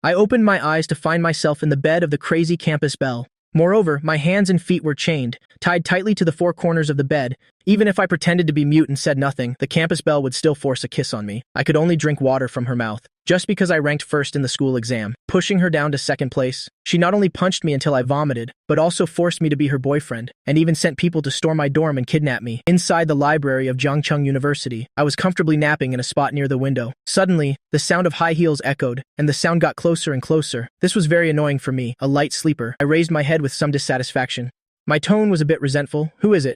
I opened my eyes to find myself in the bed of the crazy campus belle. Moreover, my hands and feet were chained, tied tightly to the four corners of the bed. Even if I pretended to be mute and said nothing, the campus belle would still force a kiss on me. I could only drink water from her mouth, just because I ranked first in the school exam, pushing her down to second place. She not only punched me until I vomited, but also forced me to be her boyfriend, and even sent people to storm my dorm and kidnap me. Inside the library of Jiangcheng University, I was comfortably napping in a spot near the window. Suddenly, the sound of high heels echoed, and the sound got closer and closer. This was very annoying for me, a light sleeper. I raised my head with some dissatisfaction. My tone was a bit resentful. Who is it?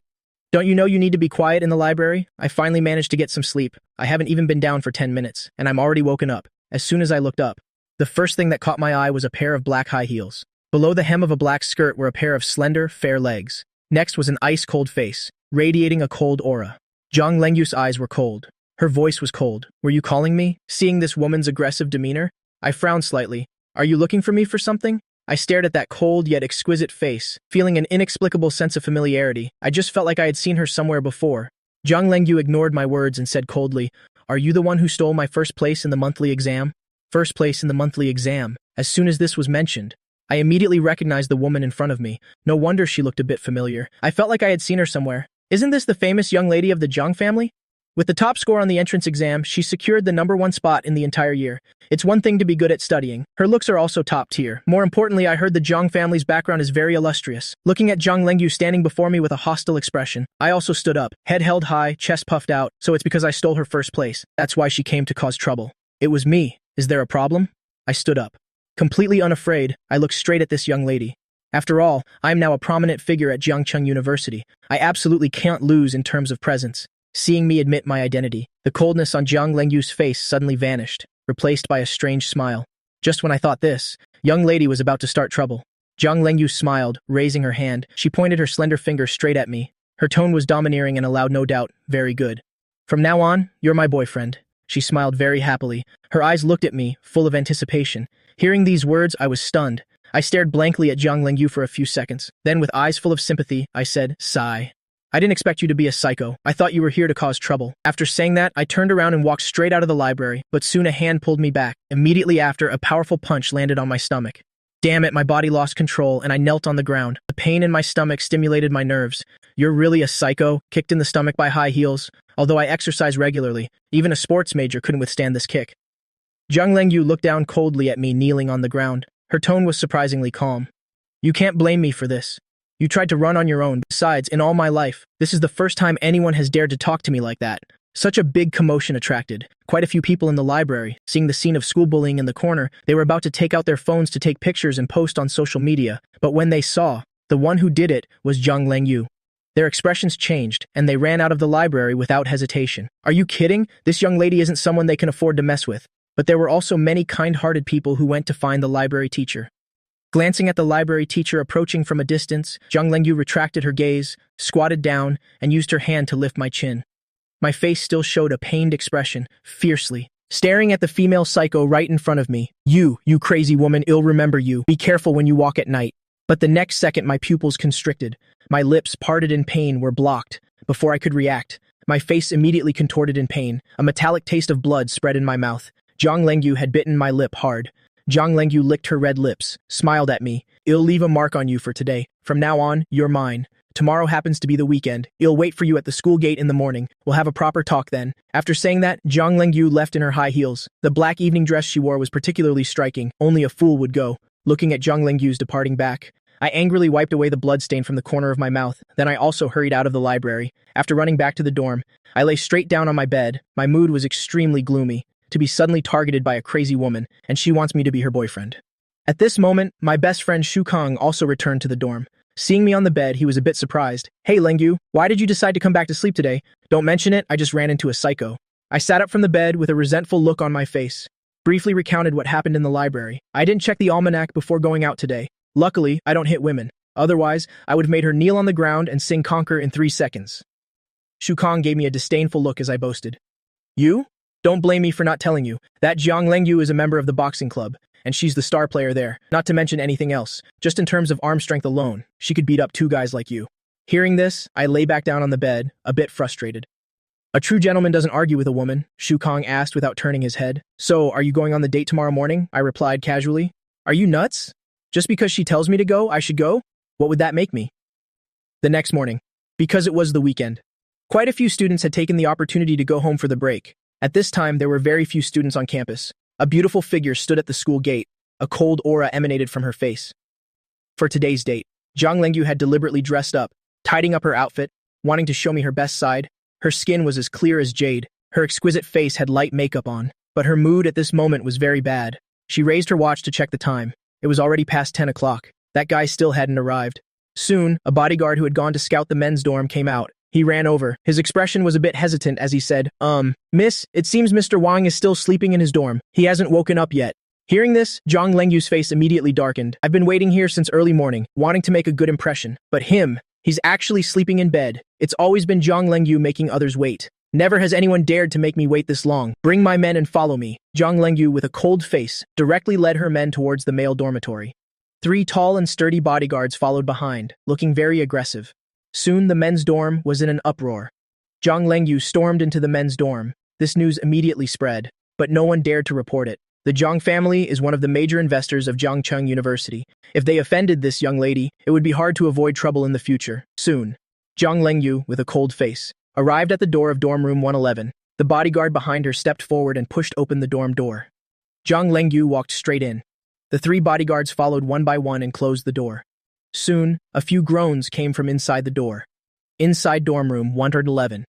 Don't you know you need to be quiet in the library? I finally managed to get some sleep. I haven't even been down for 10 minutes, and I'm already woken up. As soon as I looked up, the first thing that caught my eye was a pair of black high heels. Below the hem of a black skirt were a pair of slender, fair legs. Next was an ice-cold face, radiating a cold aura. Zhang Lengyu's eyes were cold. Her voice was cold. Were you calling me? Seeing this woman's aggressive demeanor, I frowned slightly. Are you looking for me for something? I stared at that cold yet exquisite face, feeling an inexplicable sense of familiarity. I just felt like I had seen her somewhere before. Zhang Lengyu ignored my words and said coldly, "Are you the one who stole my first place in the monthly exam?" First place in the monthly exam. As soon as this was mentioned, I immediately recognized the woman in front of me. No wonder she looked a bit familiar. I felt like I had seen her somewhere. Isn't this the famous young lady of the Zhang family? With the top score on the entrance exam, she secured the #1 spot in the entire year. It's one thing to be good at studying. Her looks are also top tier. More importantly, I heard the Zhang family's background is very illustrious. Looking at Zhang Lengyu standing before me with a hostile expression, I also stood up, head held high, chest puffed out. So it's because I stole her first place. That's why she came to cause trouble. It was me. Is there a problem? I stood up. Completely unafraid, I looked straight at this young lady. After all, I am now a prominent figure at Jiangcheng University. I absolutely can't lose in terms of presence. Seeing me admit my identity, the coldness on Zhang Lengyu's face suddenly vanished, replaced by a strange smile. Just when I thought this, young lady was about to start trouble. Zhang Lengyu smiled, raising her hand. She pointed her slender finger straight at me. Her tone was domineering and allowed no doubt, very good. From now on, you're my boyfriend. She smiled very happily. Her eyes looked at me, full of anticipation. Hearing these words, I was stunned. I stared blankly at Zhang Lengyu for a few seconds. Then, with eyes full of sympathy, I said, "Sigh. I didn't expect you to be a psycho. I thought you were here to cause trouble." After saying that, I turned around and walked straight out of the library, but soon a hand pulled me back. Immediately after, a powerful punch landed on my stomach. Damn it, my body lost control, and I knelt on the ground. The pain in my stomach stimulated my nerves. "You're really a psycho?" Kicked in the stomach by high heels. Although I exercise regularly, even a sports major couldn't withstand this kick. Zhang Lengyu looked down coldly at me kneeling on the ground. Her tone was surprisingly calm. "You can't blame me for this. You tried to run on your own. Besides, in all my life, this is the first time anyone has dared to talk to me like that." Such a big commotion attracted quite a few people in the library. Seeing the scene of school bullying in the corner, they were about to take out their phones to take pictures and post on social media. But when they saw, the one who did it was Zhang Lengyu. Their expressions changed, and they ran out of the library without hesitation. Are you kidding? This young lady isn't someone they can afford to mess with. But there were also many kind-hearted people who went to find the library teacher. Glancing at the library teacher approaching from a distance, Zhang Lengyu retracted her gaze, squatted down, and used her hand to lift my chin. My face still showed a pained expression, fiercely, staring at the female psycho right in front of me. You crazy woman, I'll remember you. Be careful when you walk at night." But the next second my pupils constricted. My lips, parted in pain, were blocked. Before I could react, my face immediately contorted in pain. A metallic taste of blood spread in my mouth. Zhang Lengyu had bitten my lip hard. Zhang Lengyu licked her red lips, smiled at me. "I'll leave a mark on you for today. From now on, you're mine. Tomorrow happens to be the weekend. I'll wait for you at the school gate in the morning. We'll have a proper talk then." After saying that, Zhang Lengyu left in her high heels. The black evening dress she wore was particularly striking. Only a fool would go. Looking at Zhang Lengyu's departing back, I angrily wiped away the bloodstain from the corner of my mouth. Then I also hurried out of the library. After running back to the dorm, I lay straight down on my bed. My mood was extremely gloomy. To be suddenly targeted by a crazy woman, and she wants me to be her boyfriend. At this moment, my best friend Shu Kong also returned to the dorm. Seeing me on the bed, he was a bit surprised. "Hey Lengyu, why did you decide to come back to sleep today?" "Don't mention it, I just ran into a psycho." I sat up from the bed with a resentful look on my face. Briefly recounted what happened in the library. "I didn't check the almanac before going out today. Luckily, I don't hit women. Otherwise, I would have made her kneel on the ground and sing Conquer in 3 seconds. Shu Kong gave me a disdainful look as I boasted. "You? Don't blame me for not telling you. That Zhang Lengyu is a member of the boxing club, and she's the star player there, not to mention anything else. Just in terms of arm strength alone, she could beat up 2 guys like you." Hearing this, I lay back down on the bed, a bit frustrated. A true gentleman doesn't argue with a woman, Shu Kong asked without turning his head. So, are you going on the date tomorrow morning? I replied casually. Are you nuts? Just because she tells me to go, I should go? What would that make me? The next morning, because it was the weekend. Quite a few students had taken the opportunity to go home for the break. At this time, there were very few students on campus. A beautiful figure stood at the school gate. A cold aura emanated from her face. For today's date, Zhang Lengyu had deliberately dressed up, tidying up her outfit, wanting to show me her best side. Her skin was as clear as jade. Her exquisite face had light makeup on, but her mood at this moment was very bad. She raised her watch to check the time. It was already past 10 o'clock. That guy still hadn't arrived. Soon, a bodyguard who had gone to scout the men's dorm came out. He ran over. His expression was a bit hesitant as he said, Miss, it seems Mr. Wang is still sleeping in his dorm. He hasn't woken up yet. Hearing this, Zhang Lengyu's face immediately darkened. I've been waiting here since early morning, wanting to make a good impression. But he's actually sleeping in bed. It's always been Zhang Lengyu making others wait. Never has anyone dared to make me wait this long. Bring my men and follow me. Zhang Lengyu, with a cold face, directly led her men towards the male dormitory. 3 tall and sturdy bodyguards followed behind, looking very aggressive. Soon the men's dorm was in an uproar. Zhang Lengyu stormed into the men's dorm. This news immediately spread, but no one dared to report it. The Zhang family is one of the major investors of Jiangcheng University. If they offended this young lady, it would be hard to avoid trouble in the future. Soon, Zhang Lengyu, with a cold face, arrived at the door of dorm room 111. The bodyguard behind her stepped forward and pushed open the dorm door. Zhang Lengyu walked straight in. The 3 bodyguards followed one by one and closed the door. Soon, a few groans came from inside the door. Inside dorm room 111,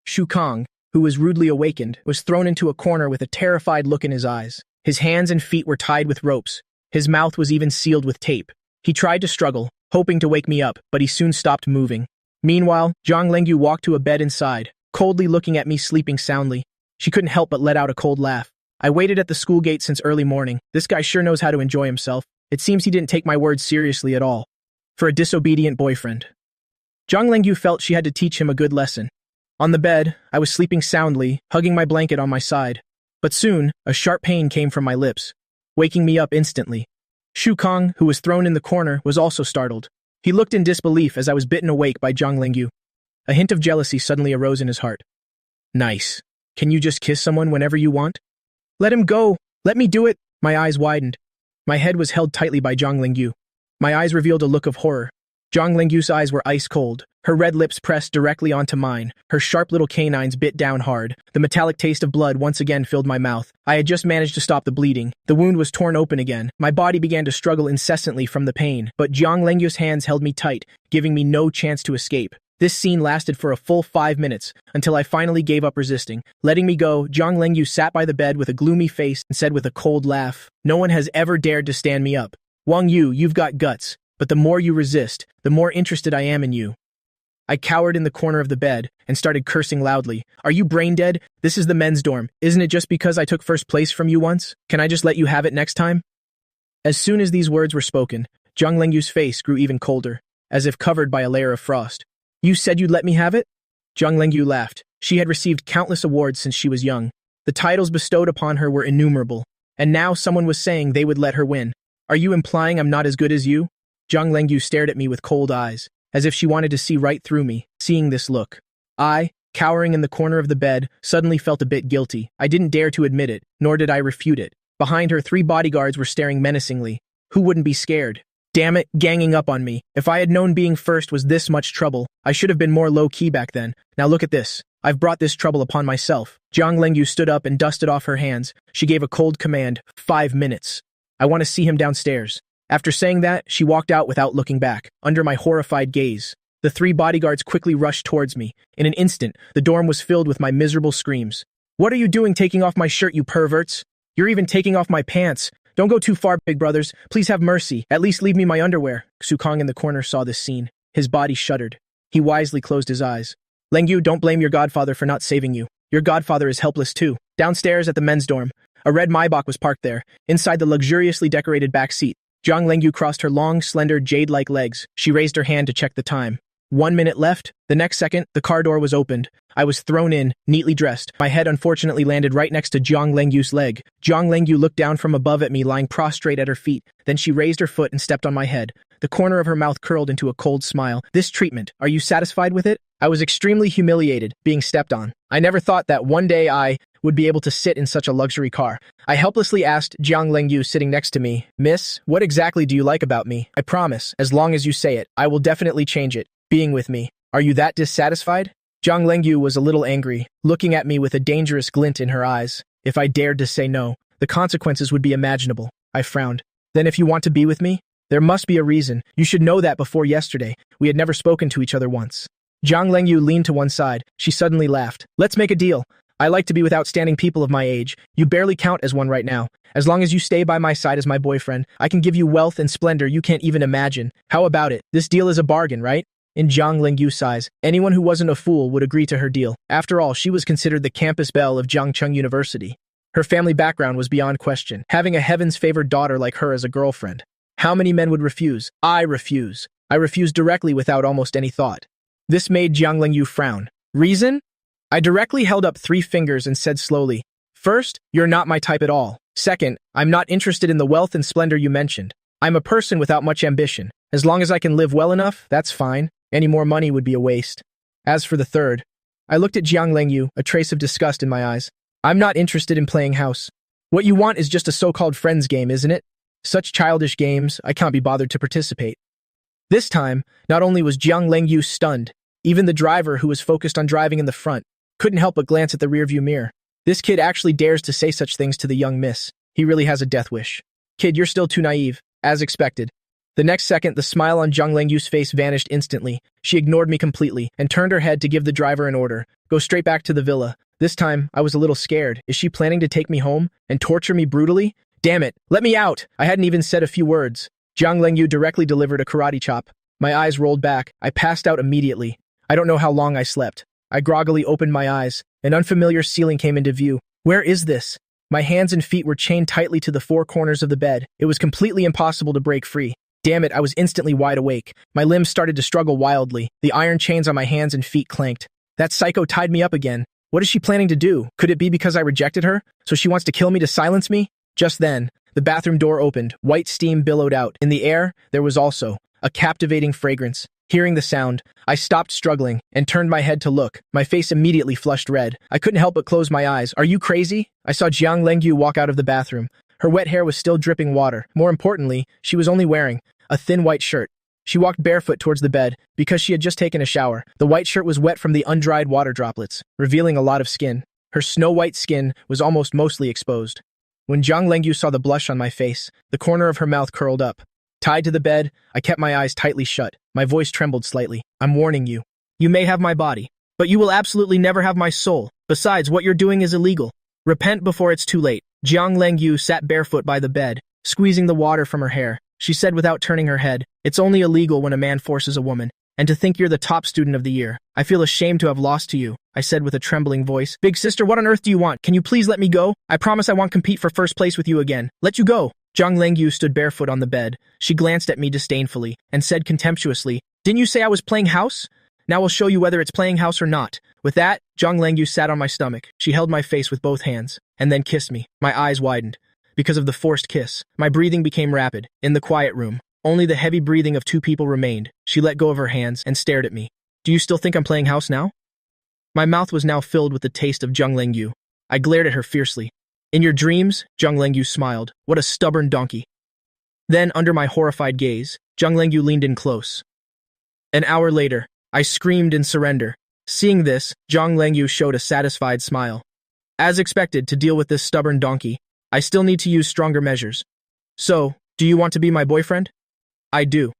Shu Kong, who was rudely awakened, was thrown into a corner with a terrified look in his eyes. His hands and feet were tied with ropes. His mouth was even sealed with tape. He tried to struggle, hoping to wake me up, but he soon stopped moving. Meanwhile, Zhang Lengyu walked to a bed inside, coldly looking at me sleeping soundly. She couldn't help but let out a cold laugh. I waited at the school gate since early morning. This guy sure knows how to enjoy himself. It seems he didn't take my words seriously at all. For a disobedient boyfriend. Zhang Lengyu felt she had to teach him a good lesson. On the bed, I was sleeping soundly, hugging my blanket on my side. But soon, a sharp pain came from my lips, waking me up instantly. Shu Kong, who was thrown in the corner, was also startled. He looked in disbelief as I was bitten awake by Zhang Lengyu. A hint of jealousy suddenly arose in his heart. Nice. Can you just kiss someone whenever you want? Let him go. Let me do it. My eyes widened. My head was held tightly by Zhang Lengyu. My eyes revealed a look of horror. Zhang Lengyu's eyes were ice cold. Her red lips pressed directly onto mine. Her sharp little canines bit down hard. The metallic taste of blood once again filled my mouth. I had just managed to stop the bleeding. The wound was torn open again. My body began to struggle incessantly from the pain, but Zhang Lengyu's hands held me tight, giving me no chance to escape. This scene lasted for a full 5 minutes, until I finally gave up resisting. Letting me go, Zhang Lengyu sat by the bed with a gloomy face and said with a cold laugh, "No one has ever dared to stand me up. Wang Yu, you've got guts, but the more you resist, the more interested I am in you." I cowered in the corner of the bed and started cursing loudly. Are you brain dead? This is the men's dorm. Isn't it just because I took first place from you once? Can I just let you have it next time? As soon as these words were spoken, Zhang Lengyu's face grew even colder, as if covered by a layer of frost. You said you'd let me have it? Zhang Lengyu laughed. She had received countless awards since she was young. The titles bestowed upon her were innumerable, and now someone was saying they would let her win. Are you implying I'm not as good as you? Zhang Lengyu stared at me with cold eyes, as if she wanted to see right through me. Seeing this look, I, cowering in the corner of the bed, suddenly felt a bit guilty. I didn't dare to admit it, nor did I refute it. Behind her, 3 bodyguards were staring menacingly. Who wouldn't be scared? Damn it, ganging up on me. If I had known being first was this much trouble, I should have been more low-key back then. Now look at this. I've brought this trouble upon myself. Zhang Lengyu stood up and dusted off her hands. She gave a cold command. 5 minutes. I want to see him downstairs. After saying that, she walked out without looking back, under my horrified gaze. The 3 bodyguards quickly rushed towards me. In an instant, the dorm was filled with my miserable screams. What are you doing taking off my shirt, you perverts? You're even taking off my pants. Don't go too far, big brothers. Please have mercy. At least leave me my underwear. Shu Kong in the corner saw this scene. His body shuddered. He wisely closed his eyes. Lengyu, don't blame your godfather for not saving you. Your godfather is helpless too. Downstairs at the men's dorm, a red Maybach was parked there, inside the luxuriously decorated back seat. Zhang Lengyu crossed her long, slender, jade-like legs. She raised her hand to check the time. 1 minute left. The next second, the car door was opened. I was thrown in, neatly dressed. My head unfortunately landed right next to Zhang Lengyu's leg. Zhang Lengyu looked down from above at me, lying prostrate at her feet. Then she raised her foot and stepped on my head. The corner of her mouth curled into a cold smile. This treatment, are you satisfied with it? I was extremely humiliated, being stepped on. I never thought that one day I would be able to sit in such a luxury car. I helplessly asked Jiang Lengyu sitting next to me, "Miss, what exactly do you like about me? I promise, as long as you say it, I will definitely change it. Being with me. Are you that dissatisfied?" Jiang Lengyu was a little angry, looking at me with a dangerous glint in her eyes. If I dared to say no, the consequences would be imaginable. I frowned. "Then if you want to be with me, there must be a reason. You should know that before yesterday, we had never spoken to each other once." Jiang Lengyu leaned to one side. She suddenly laughed. "Let's make a deal. I like to be with outstanding people of my age. You barely count as one right now. As long as you stay by my side as my boyfriend, I can give you wealth and splendor you can't even imagine. How about it? This deal is a bargain, right?" In Jiang Lengyu's size, anyone who wasn't a fool would agree to her deal. After all, she was considered the campus belle of Jiangcheng University. Her family background was beyond question, having a heavens-favored daughter like her as a girlfriend. How many men would refuse? I refuse. I refused directly without almost any thought. This made Jiang Lengyu frown. Reason? I directly held up 3 fingers and said slowly, "First, you're not my type at all. Second, I'm not interested in the wealth and splendor you mentioned. I'm a person without much ambition. As long as I can live well enough, that's fine. Any more money would be a waste." As for the third, I looked at Jiang Lengyu, a trace of disgust in my eyes. "I'm not interested in playing house. What you want is just a so-called friends game, isn't it? Such childish games, I can't be bothered to participate." This time, not only was Jiang Lengyu stunned, even the driver, who was focused on driving in the front, couldn't help but glance at the rearview mirror. This kid actually dares to say such things to the young miss. He really has a death wish. "Kid, you're still too naive," as expected. The next second, the smile on Jiang Lengyu's face vanished instantly. She ignored me completely and turned her head to give the driver an order. "Go straight back to the villa." This time, I was a little scared. Is she planning to take me home and torture me brutally? Damn it, let me out! I hadn't even said a few words. Jiang Lengyu directly delivered a karate chop. My eyes rolled back. I passed out immediately. I don't know how long I slept. I groggily opened my eyes. An unfamiliar ceiling came into view. Where is this? My hands and feet were chained tightly to the 4 corners of the bed. It was completely impossible to break free. Damn it, I was instantly wide awake. My limbs started to struggle wildly. The iron chains on my hands and feet clanked. That psycho tied me up again. What is she planning to do? Could it be because I rejected her? So she wants to kill me to silence me? Just then, the bathroom door opened. White steam billowed out. In the air, there was also a captivating fragrance. Hearing the sound, I stopped struggling and turned my head to look. My face immediately flushed red. I couldn't help but close my eyes. "Are you crazy?" I saw Jiang Lengyu walk out of the bathroom. Her wet hair was still dripping water. More importantly, she was only wearing a thin white shirt. She walked barefoot towards the bed because she had just taken a shower. The white shirt was wet from the undried water droplets, revealing a lot of skin. Her snow-white skin was almost mostly exposed. When Jiang Lengyu saw the blush on my face, the corner of her mouth curled up. Tied to the bed, I kept my eyes tightly shut. My voice trembled slightly. "I'm warning you. You may have my body, but you will absolutely never have my soul. Besides, what you're doing is illegal. Repent before it's too late." Jiang Lengyu sat barefoot by the bed, squeezing the water from her hair. She said without turning her head, "It's only illegal when a man forces a woman. And to think you're the top student of the year. I feel ashamed to have lost to you," I said with a trembling voice. "Big sister, what on earth do you want? Can you please let me go? I promise I won't compete for first place with you again. Let you go." Jiang Lengyu stood barefoot on the bed. She glanced at me disdainfully and said contemptuously, "Didn't you say I was playing house? Now I'll show you whether it's playing house or not." With that, Jiang Lengyu sat on my stomach. She held my face with both hands and then kissed me. My eyes widened. Because of the forced kiss, my breathing became rapid. In the quiet room, only the heavy breathing of 2 people remained. She let go of her hands and stared at me. "Do you still think I'm playing house now?" My mouth was now filled with the taste of Jiang Lengyu. I glared at her fiercely. "In your dreams?" Jiang Lengyu smiled. "What a stubborn donkey." Then, under my horrified gaze, Jiang Lengyu leaned in close. An hour later, I screamed in surrender. Seeing this, Jiang Lengyu showed a satisfied smile. "As expected, to deal with this stubborn donkey, I still need to use stronger measures. So, do you want to be my boyfriend?" "I do."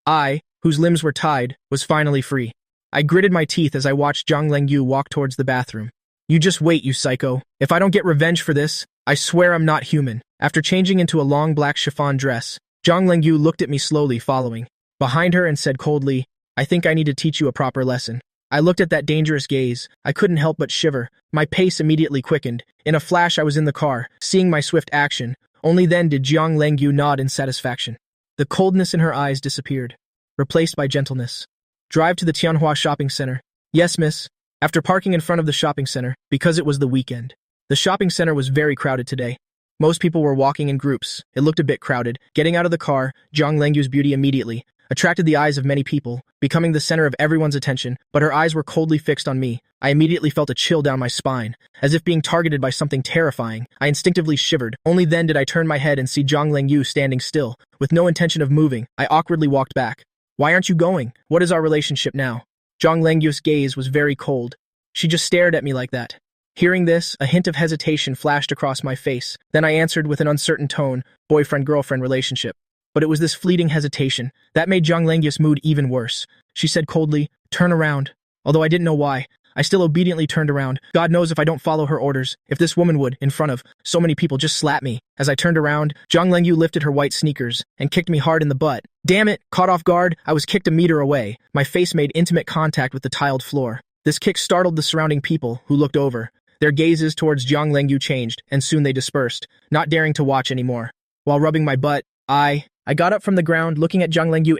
I, whose limbs were tied, was finally free. I gritted my teeth as I watched Jiang Lengyu walk towards the bathroom. "You just wait, you psycho. If I don't get revenge for this, I swear I'm not human." After changing into a long black chiffon dress, Jiang Lengyu looked at me slowly, following behind her and said coldly, "I think I need to teach you a proper lesson." I looked at that dangerous gaze. I couldn't help but shiver. My pace immediately quickened. In a flash, I was in the car, seeing my swift action. Only then did Jiang Lengyu nod in satisfaction. The coldness in her eyes disappeared, replaced by gentleness. "Drive to the Tianhua shopping center." "Yes, miss." After parking in front of the shopping center, because it was the weekend, the shopping center was very crowded today. Most people were walking in groups. It looked a bit crowded. Getting out of the car, Jiang Lengyu's beauty immediately attracted the eyes of many people. becoming the center of everyone's attention, but her eyes were coldly fixed on me. I immediately felt a chill down my spine, as if being targeted by something terrifying. I instinctively shivered. Only then did I turn my head and see Zhang Lengyu standing still, with no intention of moving. I awkwardly walked back. "Why aren't you going? What is our relationship now?" Zhang Lengyu's gaze was very cold. She just stared at me like that. Hearing this, a hint of hesitation flashed across my face. Then I answered with an uncertain tone, "Boyfriend-girlfriend relationship." But it was this fleeting hesitation that made Zhang Lengyu's mood even worse. She said coldly, "Turn around." Although I didn't know why, I still obediently turned around. God knows if I don't follow her orders, if this woman would, in front of so many people, just slap me. As I turned around, Zhang Lengyu lifted her white sneakers and kicked me hard in the butt. Damn it! Caught off guard, I was kicked a meter away. My face made intimate contact with the tiled floor. This kick startled the surrounding people, who looked over. Their gazes towards Zhang Lengyu changed, and soon they dispersed, not daring to watch anymore. While rubbing my butt, I got up from the ground, looking at Zhang Lengyu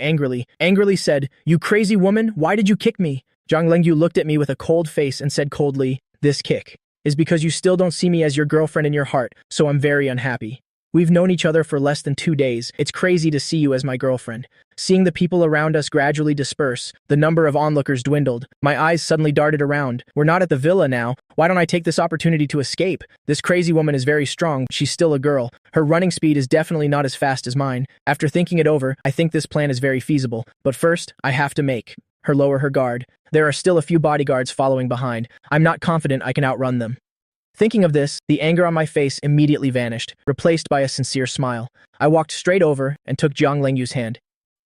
angrily said, "You crazy woman, why did you kick me?" Zhang Lengyu looked at me with a cold face and said coldly, "This kick is because you still don't see me as your girlfriend in your heart, so I'm very unhappy. We've known each other for less than 2 days. It's crazy to see you as my girlfriend." Seeing the people around us gradually disperse, the number of onlookers dwindled. My eyes suddenly darted around. We're not at the villa now. Why don't I take this opportunity to escape? This crazy woman is very strong. She's still a girl. Her running speed is definitely not as fast as mine. After thinking it over, I think this plan is very feasible. But first, I have to make her lower her guard. There are still a few bodyguards following behind. I'm not confident I can outrun them. Thinking of this, the anger on my face immediately vanished, replaced by a sincere smile. I walked straight over and took Zhang Lengyu's hand.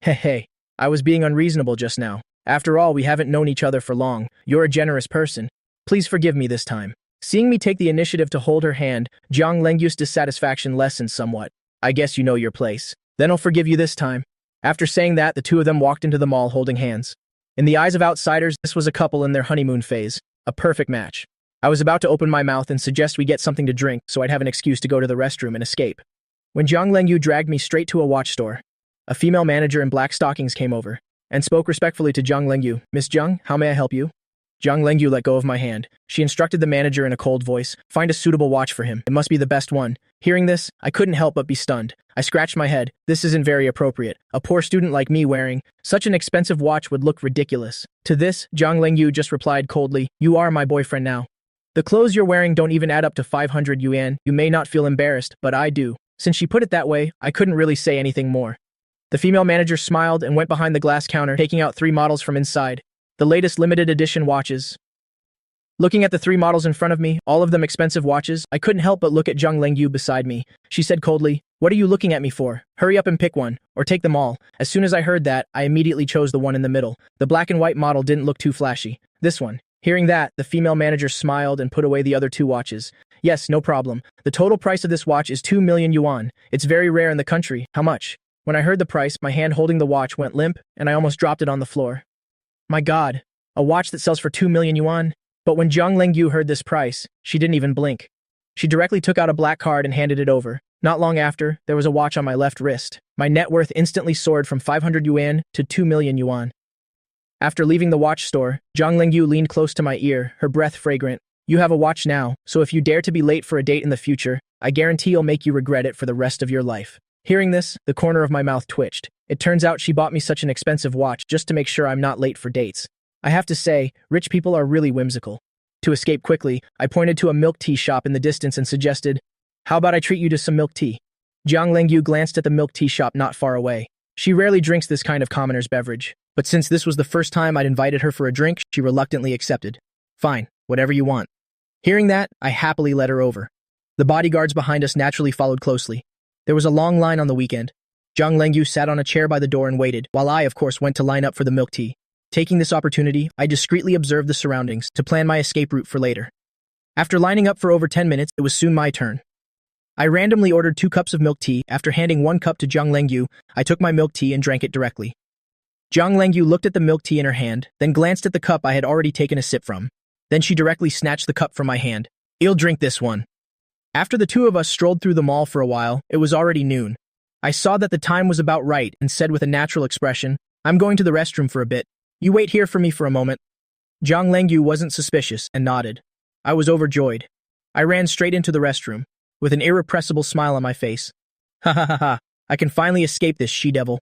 Hey, I was being unreasonable just now. After all, we haven't known each other for long. You're a generous person. Please forgive me this time. Seeing me take the initiative to hold her hand, Zhang Lengyu's dissatisfaction lessened somewhat. "I guess you know your place. Then I'll forgive you this time." After saying that, the two of them walked into the mall holding hands. In the eyes of outsiders, this was a couple in their honeymoon phase. A perfect match. I was about to open my mouth and suggest we get something to drink so I'd have an excuse to go to the restroom and escape, when Zhang Lengyu dragged me straight to a watch store. A female manager in black stockings came over and spoke respectfully to Zhang Lengyu. "Miss Zhang, how may I help you?" Zhang Lengyu let go of my hand. She instructed the manager in a cold voice, "Find a suitable watch for him. It must be the best one." Hearing this, I couldn't help but be stunned. I scratched my head. This isn't very appropriate. A poor student like me wearing such an expensive watch would look ridiculous. To this, Zhang Lengyu just replied coldly, "You are my boyfriend now. The clothes you're wearing don't even add up to 500 yuan. You may not feel embarrassed, but I do." Since she put it that way, I couldn't really say anything more. The female manager smiled and went behind the glass counter, taking out 3 models from inside. The latest limited edition watches. Looking at the 3 models in front of me, all of them expensive watches, I couldn't help but look at Zhang Lengyu beside me. She said coldly, "What are you looking at me for? Hurry up and pick one, or take them all." As soon as I heard that, I immediately chose the one in the middle. The black and white model didn't look too flashy. This one. Hearing that, the female manager smiled and put away the other 2 watches. "Yes, no problem. The total price of this watch is 2 million yuan. It's very rare in the country. How much?" When I heard the price, my hand holding the watch went limp, and I almost dropped it on the floor. My God, a watch that sells for 2 million yuan? But when Zhang Lengyu heard this price, she didn't even blink. She directly took out a black card and handed it over. Not long after, there was a watch on my left wrist. My net worth instantly soared from 500 yuan to 2 million yuan. After leaving the watch store, Zhang Lengyu leaned close to my ear, her breath fragrant. "You have a watch now, so if you dare to be late for a date in the future, I guarantee you'll make you regret it for the rest of your life." Hearing this, the corner of my mouth twitched. It turns out she bought me such an expensive watch just to make sure I'm not late for dates. I have to say, rich people are really whimsical. To escape quickly, I pointed to a milk tea shop in the distance and suggested, "How about I treat you to some milk tea?" Zhang Lengyu glanced at the milk tea shop not far away. She rarely drinks this kind of commoner's beverage, but since this was the first time I'd invited her for a drink, she reluctantly accepted. "Fine, whatever you want." Hearing that, I happily led her over. The bodyguards behind us naturally followed closely. There was a long line on the weekend. Zhang Lengyu sat on a chair by the door and waited, while I, of course, went to line up for the milk tea. Taking this opportunity, I discreetly observed the surroundings to plan my escape route for later. After lining up for over 10 minutes, it was soon my turn. I randomly ordered 2 cups of milk tea. After handing 1 cup to Zhang Lengyu, I took my milk tea and drank it directly. Zhang Lengyu looked at the milk tea in her hand, then glanced at the cup I had already taken a sip from. Then she directly snatched the cup from my hand. "You'll drink this one." After the 2 of us strolled through the mall for a while, it was already noon. I saw that the time was about right and said with a natural expression, "I'm going to the restroom for a bit. You wait here for me for a moment." Zhang Lengyu wasn't suspicious and nodded. I was overjoyed. I ran straight into the restroom, with an irrepressible smile on my face. "Ha ha ha ha, I can finally escape this she-devil."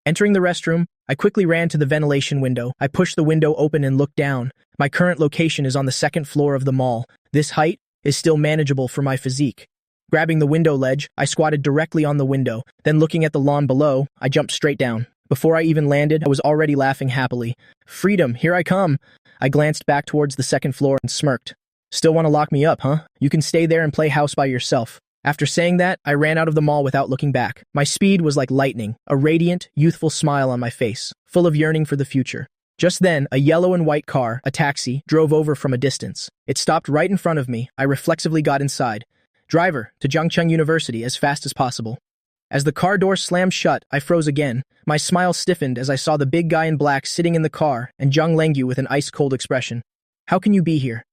Entering the restroom, I quickly ran to the ventilation window. I pushed the window open and looked down. My current location is on the second floor of the mall. This height is still manageable for my physique. Grabbing the window ledge, I squatted directly on the window. Then looking at the lawn below, I jumped straight down. Before I even landed, I was already laughing happily. Freedom, here I come. I glanced back towards the second floor and smirked. Still want to lock me up, huh? You can stay there and play house by yourself. After saying that, I ran out of the mall without looking back. My speed was like lightning, a radiant, youthful smile on my face, full of yearning for the future. Just then, a yellow and white car, a taxi, drove over from a distance. It stopped right in front of me. I reflexively got inside. Driver, to Jiangcheng University as fast as possible. As the car door slammed shut, I froze again. My smile stiffened as I saw the big guy in black sitting in the car and Zhang Lengyu with an ice-cold expression. How can you be here?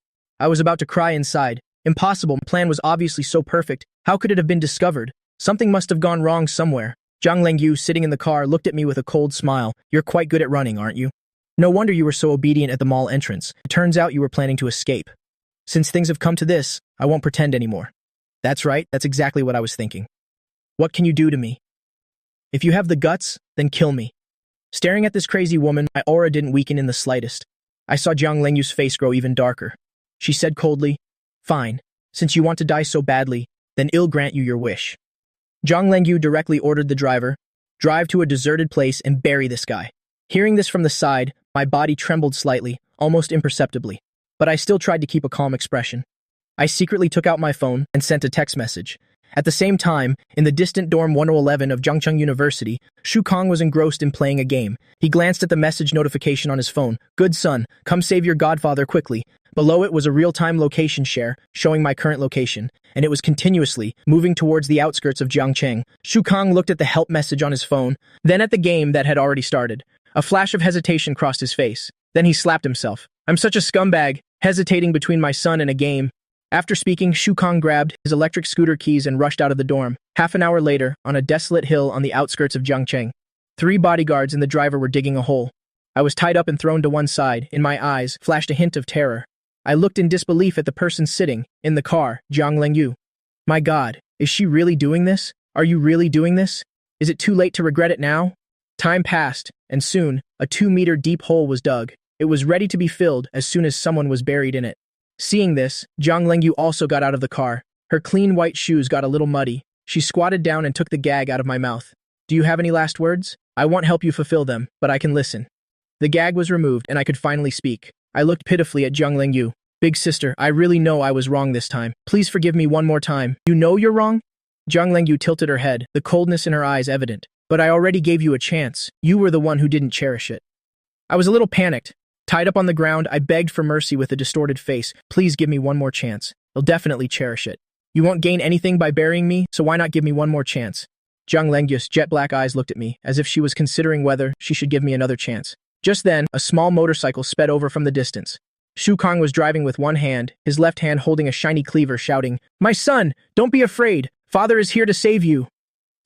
I was about to cry inside. Impossible. My plan was obviously so perfect. How could it have been discovered? Something must have gone wrong somewhere. Zhang Lengyu, sitting in the car, looked at me with a cold smile. You're quite good at running, aren't you? No wonder you were so obedient at the mall entrance. It turns out you were planning to escape. Since things have come to this, I won't pretend anymore. That's right, that's exactly what I was thinking. What can you do to me? If you have the guts, then kill me. Staring at this crazy woman, my aura didn't weaken in the slightest. I saw Zhang Lengyu's face grow even darker. She said coldly, Fine. Since you want to die so badly, then I'll grant you your wish. Zhang Lengyu directly ordered the driver, drive to a deserted place and bury this guy. Hearing this from the side, my body trembled slightly, almost imperceptibly. But I still tried to keep a calm expression. I secretly took out my phone and sent a text message. At the same time, in the distant dorm 1011 of Jiangcheng University, Shu Kong was engrossed in playing a game. He glanced at the message notification on his phone. Good son, come save your godfather quickly. Below it was a real-time location share, showing my current location, and it was continuously moving towards the outskirts of Jiangcheng. Shu Kong looked at the help message on his phone, then at the game that had already started. A flash of hesitation crossed his face. Then he slapped himself. I'm such a scumbag, hesitating between my son and a game. After speaking, Shu Kong grabbed his electric scooter keys and rushed out of the dorm. Half an hour later, on a desolate hill on the outskirts of Jiangcheng, 3 bodyguards and the driver were digging a hole. I was tied up and thrown to one side. In my eyes flashed a hint of terror. I looked in disbelief at the person sitting in the car, Zhang Lengyu. My God, is she really doing this? Are you really doing this? Is it too late to regret it now? Time passed, and soon, a 2-meter deep hole was dug. It was ready to be filled as soon as someone was buried in it. Seeing this, Zhang Lengyu also got out of the car. Her clean white shoes got a little muddy. She squatted down and took the gag out of my mouth. Do you have any last words? I won't help you fulfill them, but I can listen. The gag was removed and I could finally speak. I looked pitifully at Zhang Lengyu. Big sister, I really know I was wrong this time. Please forgive me one more time. You know you're wrong? Zhang Lengyu tilted her head, the coldness in her eyes evident. But I already gave you a chance. You were the one who didn't cherish it. I was a little panicked. Tied up on the ground, I begged for mercy with a distorted face. Please give me one more chance. I'll definitely cherish it. You won't gain anything by burying me, so why not give me one more chance? Zhang Lengyu's jet-black eyes looked at me, as if she was considering whether she should give me another chance. Just then, a small motorcycle sped over from the distance. Shu Kong was driving with one hand, his left hand holding a shiny cleaver, shouting, My son, don't be afraid. Father is here to save you.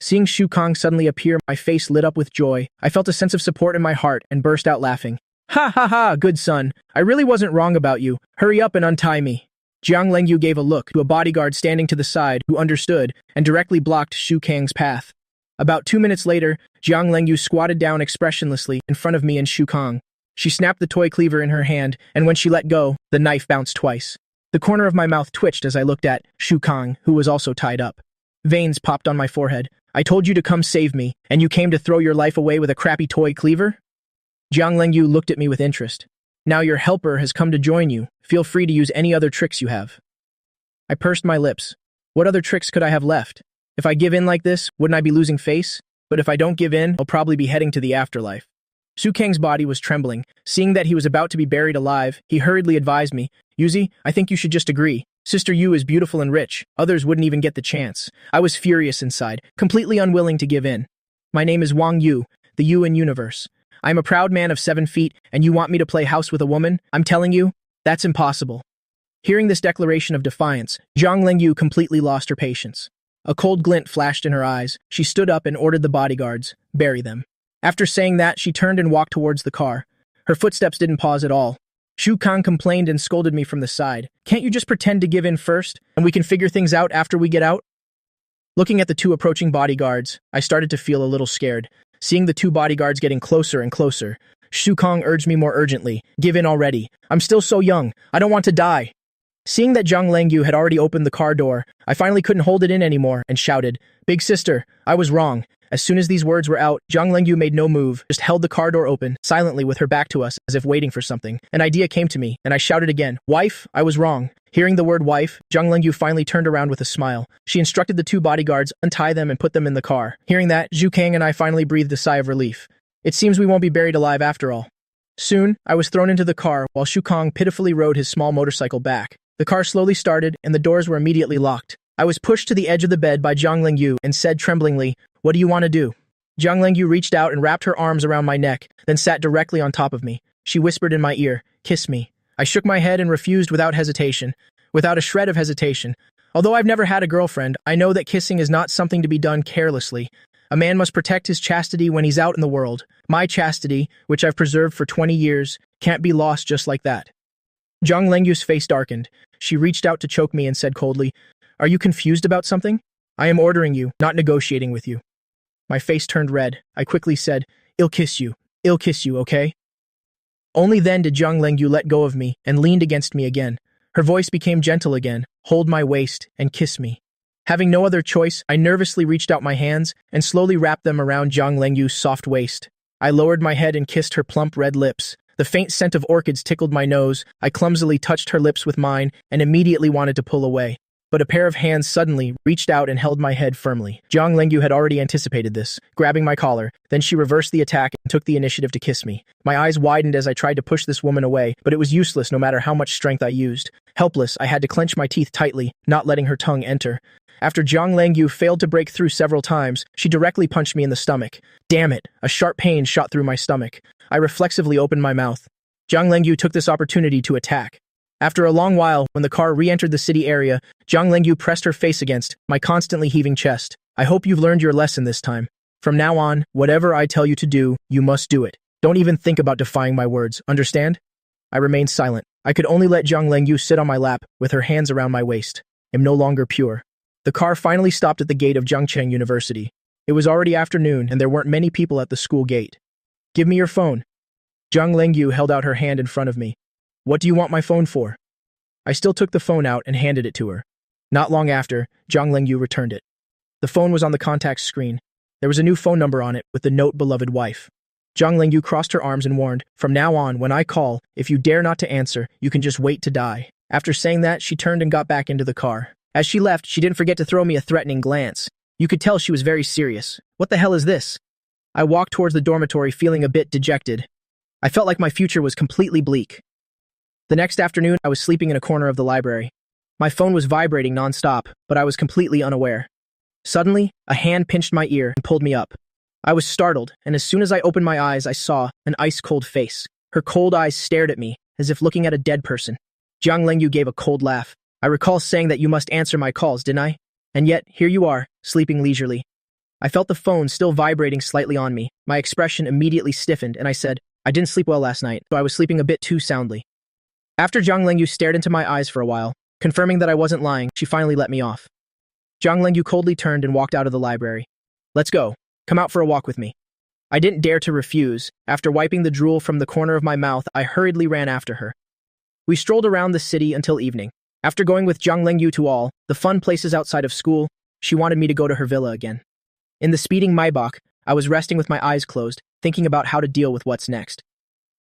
Seeing Shu Kong suddenly appear, my face lit up with joy. I felt a sense of support in my heart and burst out laughing. Ha ha ha, good son. I really wasn't wrong about you. Hurry up and untie me. Jiang Lengyu gave a look to a bodyguard standing to the side who understood and directly blocked Shu Kang's path. About 2 minutes later, Jiang Lengyu squatted down expressionlessly in front of me and Shu Kong. She snapped the toy cleaver in her hand, and when she let go, the knife bounced twice. The corner of my mouth twitched as I looked at Shu Kong, who was also tied up. Veins popped on my forehead. I told you to come save me, and you came to throw your life away with a crappy toy cleaver? Jiang Lengyu looked at me with interest. Now your helper has come to join you. Feel free to use any other tricks you have. I pursed my lips. What other tricks could I have left? If I give in like this, wouldn't I be losing face? But if I don't give in, I'll probably be heading to the afterlife. Su Kang's body was trembling. Seeing that he was about to be buried alive, he hurriedly advised me, Yuzi, I think you should just agree. Sister Yu is beautiful and rich. Others wouldn't even get the chance. I was furious inside, completely unwilling to give in. My name is Wang Yu, the Yu in universe. I'm a proud man of 7 feet, and you want me to play house with a woman? I'm telling you, that's impossible. Hearing this declaration of defiance, Zhang Lengyu completely lost her patience. A cold glint flashed in her eyes. She stood up and ordered the bodyguards, bury them. After saying that, she turned and walked towards the car. Her footsteps didn't pause at all. Shu Kang complained and scolded me from the side. Can't you just pretend to give in first, and we can figure things out after we get out? Looking at the 2 approaching bodyguards, I started to feel a little scared. Seeing the two bodyguards getting closer and closer, Shukong urged me more urgently, "Give in already. I'm still so young. I don't want to die." Seeing that Zhang Lengyu had already opened the car door, I finally couldn't hold it in anymore and shouted, "Big sister, I was wrong." As soon as these words were out, Zhang Lengyu made no move, just held the car door open, silently with her back to us, as if waiting for something. An idea came to me, and I shouted again, "Wife, I was wrong." Hearing the word wife, Zhang Lengyu finally turned around with a smile. She instructed the two bodyguards, untie them and put them in the car. Hearing that, Zhu Kang and I finally breathed a sigh of relief. It seems we won't be buried alive after all. Soon, I was thrown into the car while Shu Kong pitifully rode his small motorcycle back. The car slowly started, and the doors were immediately locked. I was pushed to the edge of the bed by Zhang Lengyu and said tremblingly, "What do you want to do?" Zhang Lengyu reached out and wrapped her arms around my neck, then sat directly on top of me. She whispered in my ear, "Kiss me." I shook my head and refused without hesitation, without a shred of hesitation. Although I've never had a girlfriend, I know that kissing is not something to be done carelessly. A man must protect his chastity when he's out in the world. My chastity, which I've preserved for 20 years, can't be lost just like that. Zhang Lengyu's face darkened. She reached out to choke me and said coldly, "Are you confused about something? I am ordering you, not negotiating with you." My face turned red. I quickly said, I'll kiss you, okay?" Only then did Zhang Lengyu let go of me and leaned against me again. Her voice became gentle again, "Hold my waist and kiss me." Having no other choice, I nervously reached out my hands and slowly wrapped them around Zhang Lengyu's soft waist. I lowered my head and kissed her plump red lips. The faint scent of orchids tickled my nose. I clumsily touched her lips with mine and immediately wanted to pull away. But a pair of hands suddenly reached out and held my head firmly. Zhang Lengyu had already anticipated this, grabbing my collar. Then she reversed the attack and took the initiative to kiss me. My eyes widened as I tried to push this woman away, but it was useless no matter how much strength I used. Helpless, I had to clench my teeth tightly, not letting her tongue enter. After Zhang Lengyu failed to break through several times, she directly punched me in the stomach. Damn it! A sharp pain shot through my stomach. I reflexively opened my mouth. Zhang Lengyu took this opportunity to attack. After a long while, when the car re-entered the city area, Zhang Lengyu pressed her face against my constantly heaving chest. "I hope you've learned your lesson this time. From now on, whatever I tell you to do, you must do it. Don't even think about defying my words, understand?" I remained silent. I could only let Zhang Lengyu sit on my lap, with her hands around my waist. I'm no longer pure. The car finally stopped at the gate of Zhangcheng University. It was already afternoon, and there weren't many people at the school gate. "Give me your phone." Zhang Lengyu held out her hand in front of me. "What do you want my phone for?" I still took the phone out and handed it to her. Not long after, Zhang Lengyu returned it. The phone was on the contacts screen. There was a new phone number on it with the note "Beloved Wife." Zhang Lengyu crossed her arms and warned, "From now on, when I call, if you dare not to answer, you can just wait to die." After saying that, she turned and got back into the car. As she left, she didn't forget to throw me a threatening glance. You could tell she was very serious. What the hell is this? I walked towards the dormitory feeling a bit dejected. I felt like my future was completely bleak. The next afternoon, I was sleeping in a corner of the library. My phone was vibrating nonstop, but I was completely unaware. Suddenly, a hand pinched my ear and pulled me up. I was startled, and as soon as I opened my eyes, I saw an ice-cold face. Her cold eyes stared at me, as if looking at a dead person. Zhang Lengyu gave a cold laugh. "I recall saying that you must answer my calls, didn't I? And yet, here you are, sleeping leisurely." I felt the phone still vibrating slightly on me. My expression immediately stiffened, and I said, "I didn't sleep well last night, so I was sleeping a bit too soundly." After Zhang Lengyu stared into my eyes for a while, confirming that I wasn't lying, she finally let me off. Zhang Lengyu coldly turned and walked out of the library. "Let's go. Come out for a walk with me." I didn't dare to refuse. After wiping the drool from the corner of my mouth, I hurriedly ran after her. We strolled around the city until evening. After going with Zhang Lengyu to all the fun places outside of school, she wanted me to go to her villa again. In the speeding Maybach, I was resting with my eyes closed, thinking about how to deal with what's next.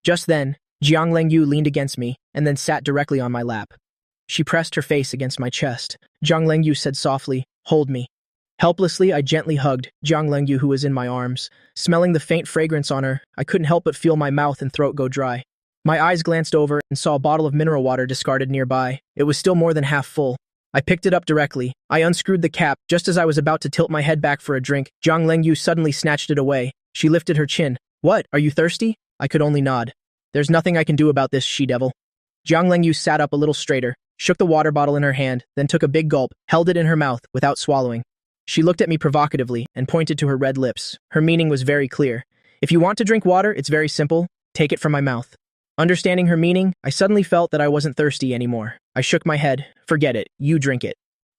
Just then, Zhang Lengyu leaned against me and then sat directly on my lap. She pressed her face against my chest. Zhang Lengyu said softly, "Hold me." Helplessly, I gently hugged Zhang Lengyu, who was in my arms. Smelling the faint fragrance on her, I couldn't help but feel my mouth and throat go dry. My eyes glanced over and saw a bottle of mineral water discarded nearby. It was still more than half full. I picked it up directly. I unscrewed the cap. Just as I was about to tilt my head back for a drink, Zhang Lengyu suddenly snatched it away. She lifted her chin. "What, are you thirsty?" I could only nod. "There's nothing I can do about this, she-devil." Zhang Lengyu sat up a little straighter, shook the water bottle in her hand, then took a big gulp, held it in her mouth without swallowing. She looked at me provocatively and pointed to her red lips. Her meaning was very clear. "If you want to drink water, it's very simple. Take it from my mouth." Understanding her meaning, I suddenly felt that I wasn't thirsty anymore. I shook my head. "Forget it. You drink it."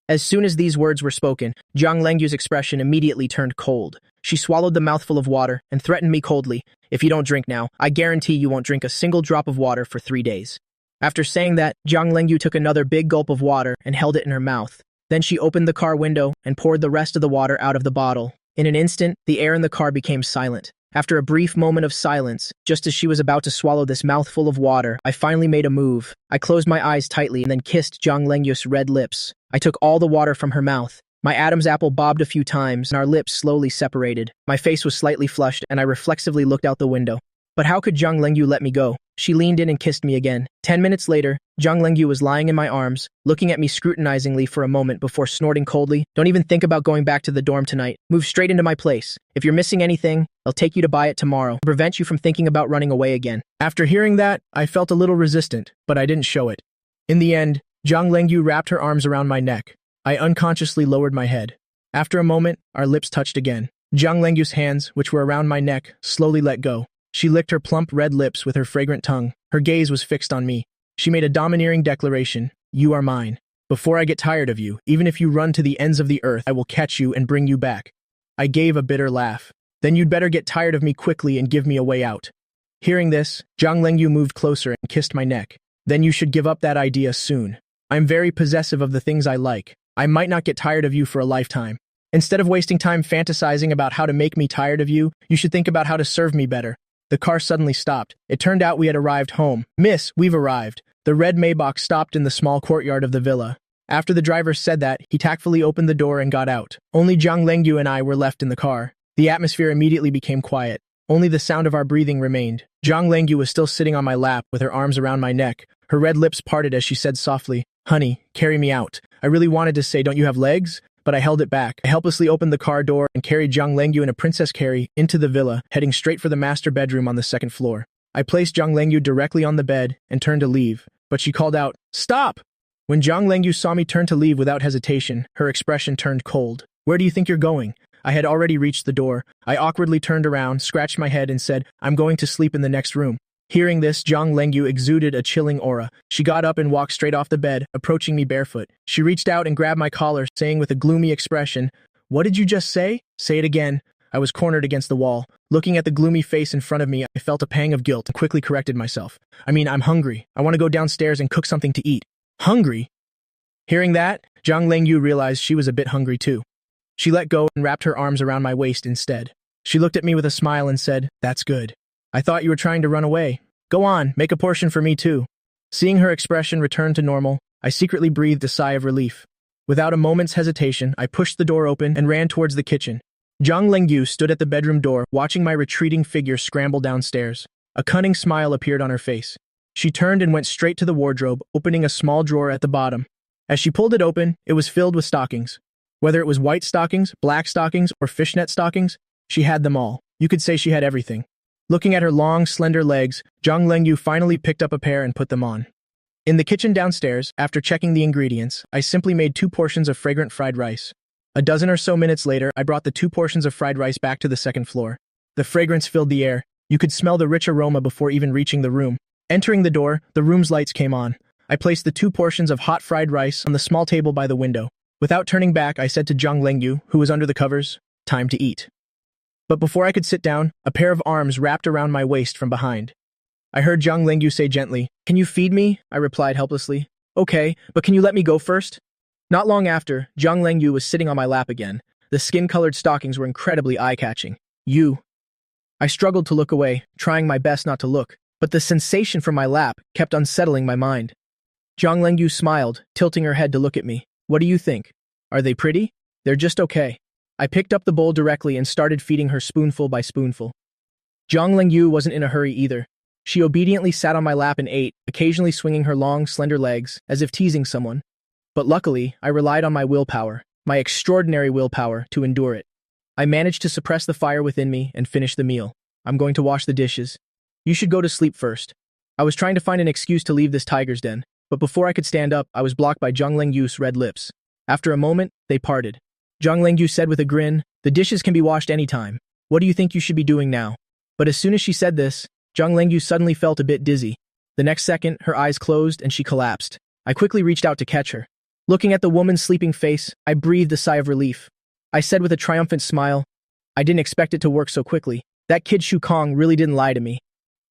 As soon as these words were spoken, Zhang Lengyu's expression immediately turned cold. She swallowed the mouthful of water and threatened me coldly. If you don't drink now, I guarantee you won't drink a single drop of water for 3 days. After saying that, Zhang Lengyu took another big gulp of water and held it in her mouth. Then she opened the car window and poured the rest of the water out of the bottle. In an instant, the air in the car became silent. After a brief moment of silence, just as she was about to swallow this mouthful of water, I finally made a move. I closed my eyes tightly and then kissed Zhang Lengyu's red lips. I took all the water from her mouth. My Adam's apple bobbed a few times and our lips slowly separated. My face was slightly flushed and I reflexively looked out the window. But how could Zhang Lengyu let me go? She leaned in and kissed me again. 10 minutes later, Zhang Lengyu was lying in my arms, looking at me scrutinizingly for a moment before snorting coldly. Don't even think about going back to the dorm tonight. Move straight into my place. If you're missing anything, I'll take you to buy it tomorrow to prevent you from thinking about running away again. After hearing that, I felt a little resistant, but I didn't show it. In the end, Zhang Lengyu wrapped her arms around my neck. I unconsciously lowered my head. After a moment, our lips touched again. Zhang Lengyu's hands, which were around my neck, slowly let go. She licked her plump red lips with her fragrant tongue. Her gaze was fixed on me. She made a domineering declaration. You are mine. Before I get tired of you, even if you run to the ends of the earth, I will catch you and bring you back. I gave a bitter laugh. Then you'd better get tired of me quickly and give me a way out. Hearing this, Zhang Lengyu moved closer and kissed my neck. Then you should give up that idea soon. I'm very possessive of the things I like. I might not get tired of you for a lifetime. Instead of wasting time fantasizing about how to make me tired of you, you should think about how to serve me better. The car suddenly stopped. It turned out we had arrived home. Miss, we've arrived. The red Maybach stopped in the small courtyard of the villa. After the driver said that, he tactfully opened the door and got out. Only Zhang Lengyu and I were left in the car. The atmosphere immediately became quiet. Only the sound of our breathing remained. Zhang Lengyu was still sitting on my lap with her arms around my neck. Her red lips parted as she said softly, Honey, carry me out. I really wanted to say, don't you have legs? But I held it back. I helplessly opened the car door and carried Zhang Lengyu in a princess carry into the villa, heading straight for the master bedroom on the second floor. I placed Zhang Lengyu directly on the bed and turned to leave, but she called out, Stop! When Zhang Lengyu saw me turn to leave without hesitation, her expression turned cold. Where do you think you're going? I had already reached the door. I awkwardly turned around, scratched my head and said, I'm going to sleep in the next room. Hearing this, Zhang Lengyu exuded a chilling aura. She got up and walked straight off the bed, approaching me barefoot. She reached out and grabbed my collar, saying with a gloomy expression, What did you just say? Say it again. I was cornered against the wall. Looking at the gloomy face in front of me, I felt a pang of guilt and quickly corrected myself. I'm hungry. I want to go downstairs and cook something to eat. Hungry? Hearing that, Zhang Lengyu realized she was a bit hungry too. She let go and wrapped her arms around my waist instead. She looked at me with a smile and said, That's good. I thought you were trying to run away. Go on, make a portion for me too. Seeing her expression return to normal, I secretly breathed a sigh of relief. Without a moment's hesitation, I pushed the door open and ran towards the kitchen. Zhang Lengyu stood at the bedroom door, watching my retreating figure scramble downstairs. A cunning smile appeared on her face. She turned and went straight to the wardrobe, opening a small drawer at the bottom. As she pulled it open, it was filled with stockings. Whether it was white stockings, black stockings, or fishnet stockings, she had them all. You could say she had everything. Looking at her long, slender legs, Zhang Lengyu finally picked up a pair and put them on. In the kitchen downstairs, after checking the ingredients, I simply made 2 portions of fragrant fried rice. A dozen or so minutes later, I brought the 2 portions of fried rice back to the second floor. The fragrance filled the air. You could smell the rich aroma before even reaching the room. Entering the door, the room's lights came on. I placed the 2 portions of hot fried rice on the small table by the window. Without turning back, I said to Zhang Lengyu, who was under the covers, Time to eat. But before I could sit down, a pair of arms wrapped around my waist from behind. I heard Zhang Lengyu say gently, Can you feed me? I replied helplessly. Okay, but can you let me go first? Not long after, Zhang Lengyu was sitting on my lap again. The skin-colored stockings were incredibly eye-catching. You. I struggled to look away, trying my best not to look, but the sensation from my lap kept unsettling my mind. Zhang Lengyu smiled, tilting her head to look at me. What do you think? Are they pretty? They're just okay. I picked up the bowl directly and started feeding her spoonful by spoonful. Zhang Lengyu wasn't in a hurry either. She obediently sat on my lap and ate, occasionally swinging her long, slender legs, as if teasing someone. But luckily, I relied on my willpower, my extraordinary willpower, to endure it. I managed to suppress the fire within me and finish the meal. I'm going to wash the dishes. You should go to sleep first. I was trying to find an excuse to leave this tiger's den, but before I could stand up, I was blocked by Zhang Lengyu's red lips. After a moment, they parted. Zhang Lengyu said with a grin, The dishes can be washed anytime. What do you think you should be doing now? But as soon as she said this, Zhang Lengyu suddenly felt a bit dizzy. The next second, her eyes closed and she collapsed. I quickly reached out to catch her. Looking at the woman's sleeping face, I breathed a sigh of relief. I said with a triumphant smile, I didn't expect it to work so quickly. That kid Shu Kong really didn't lie to me.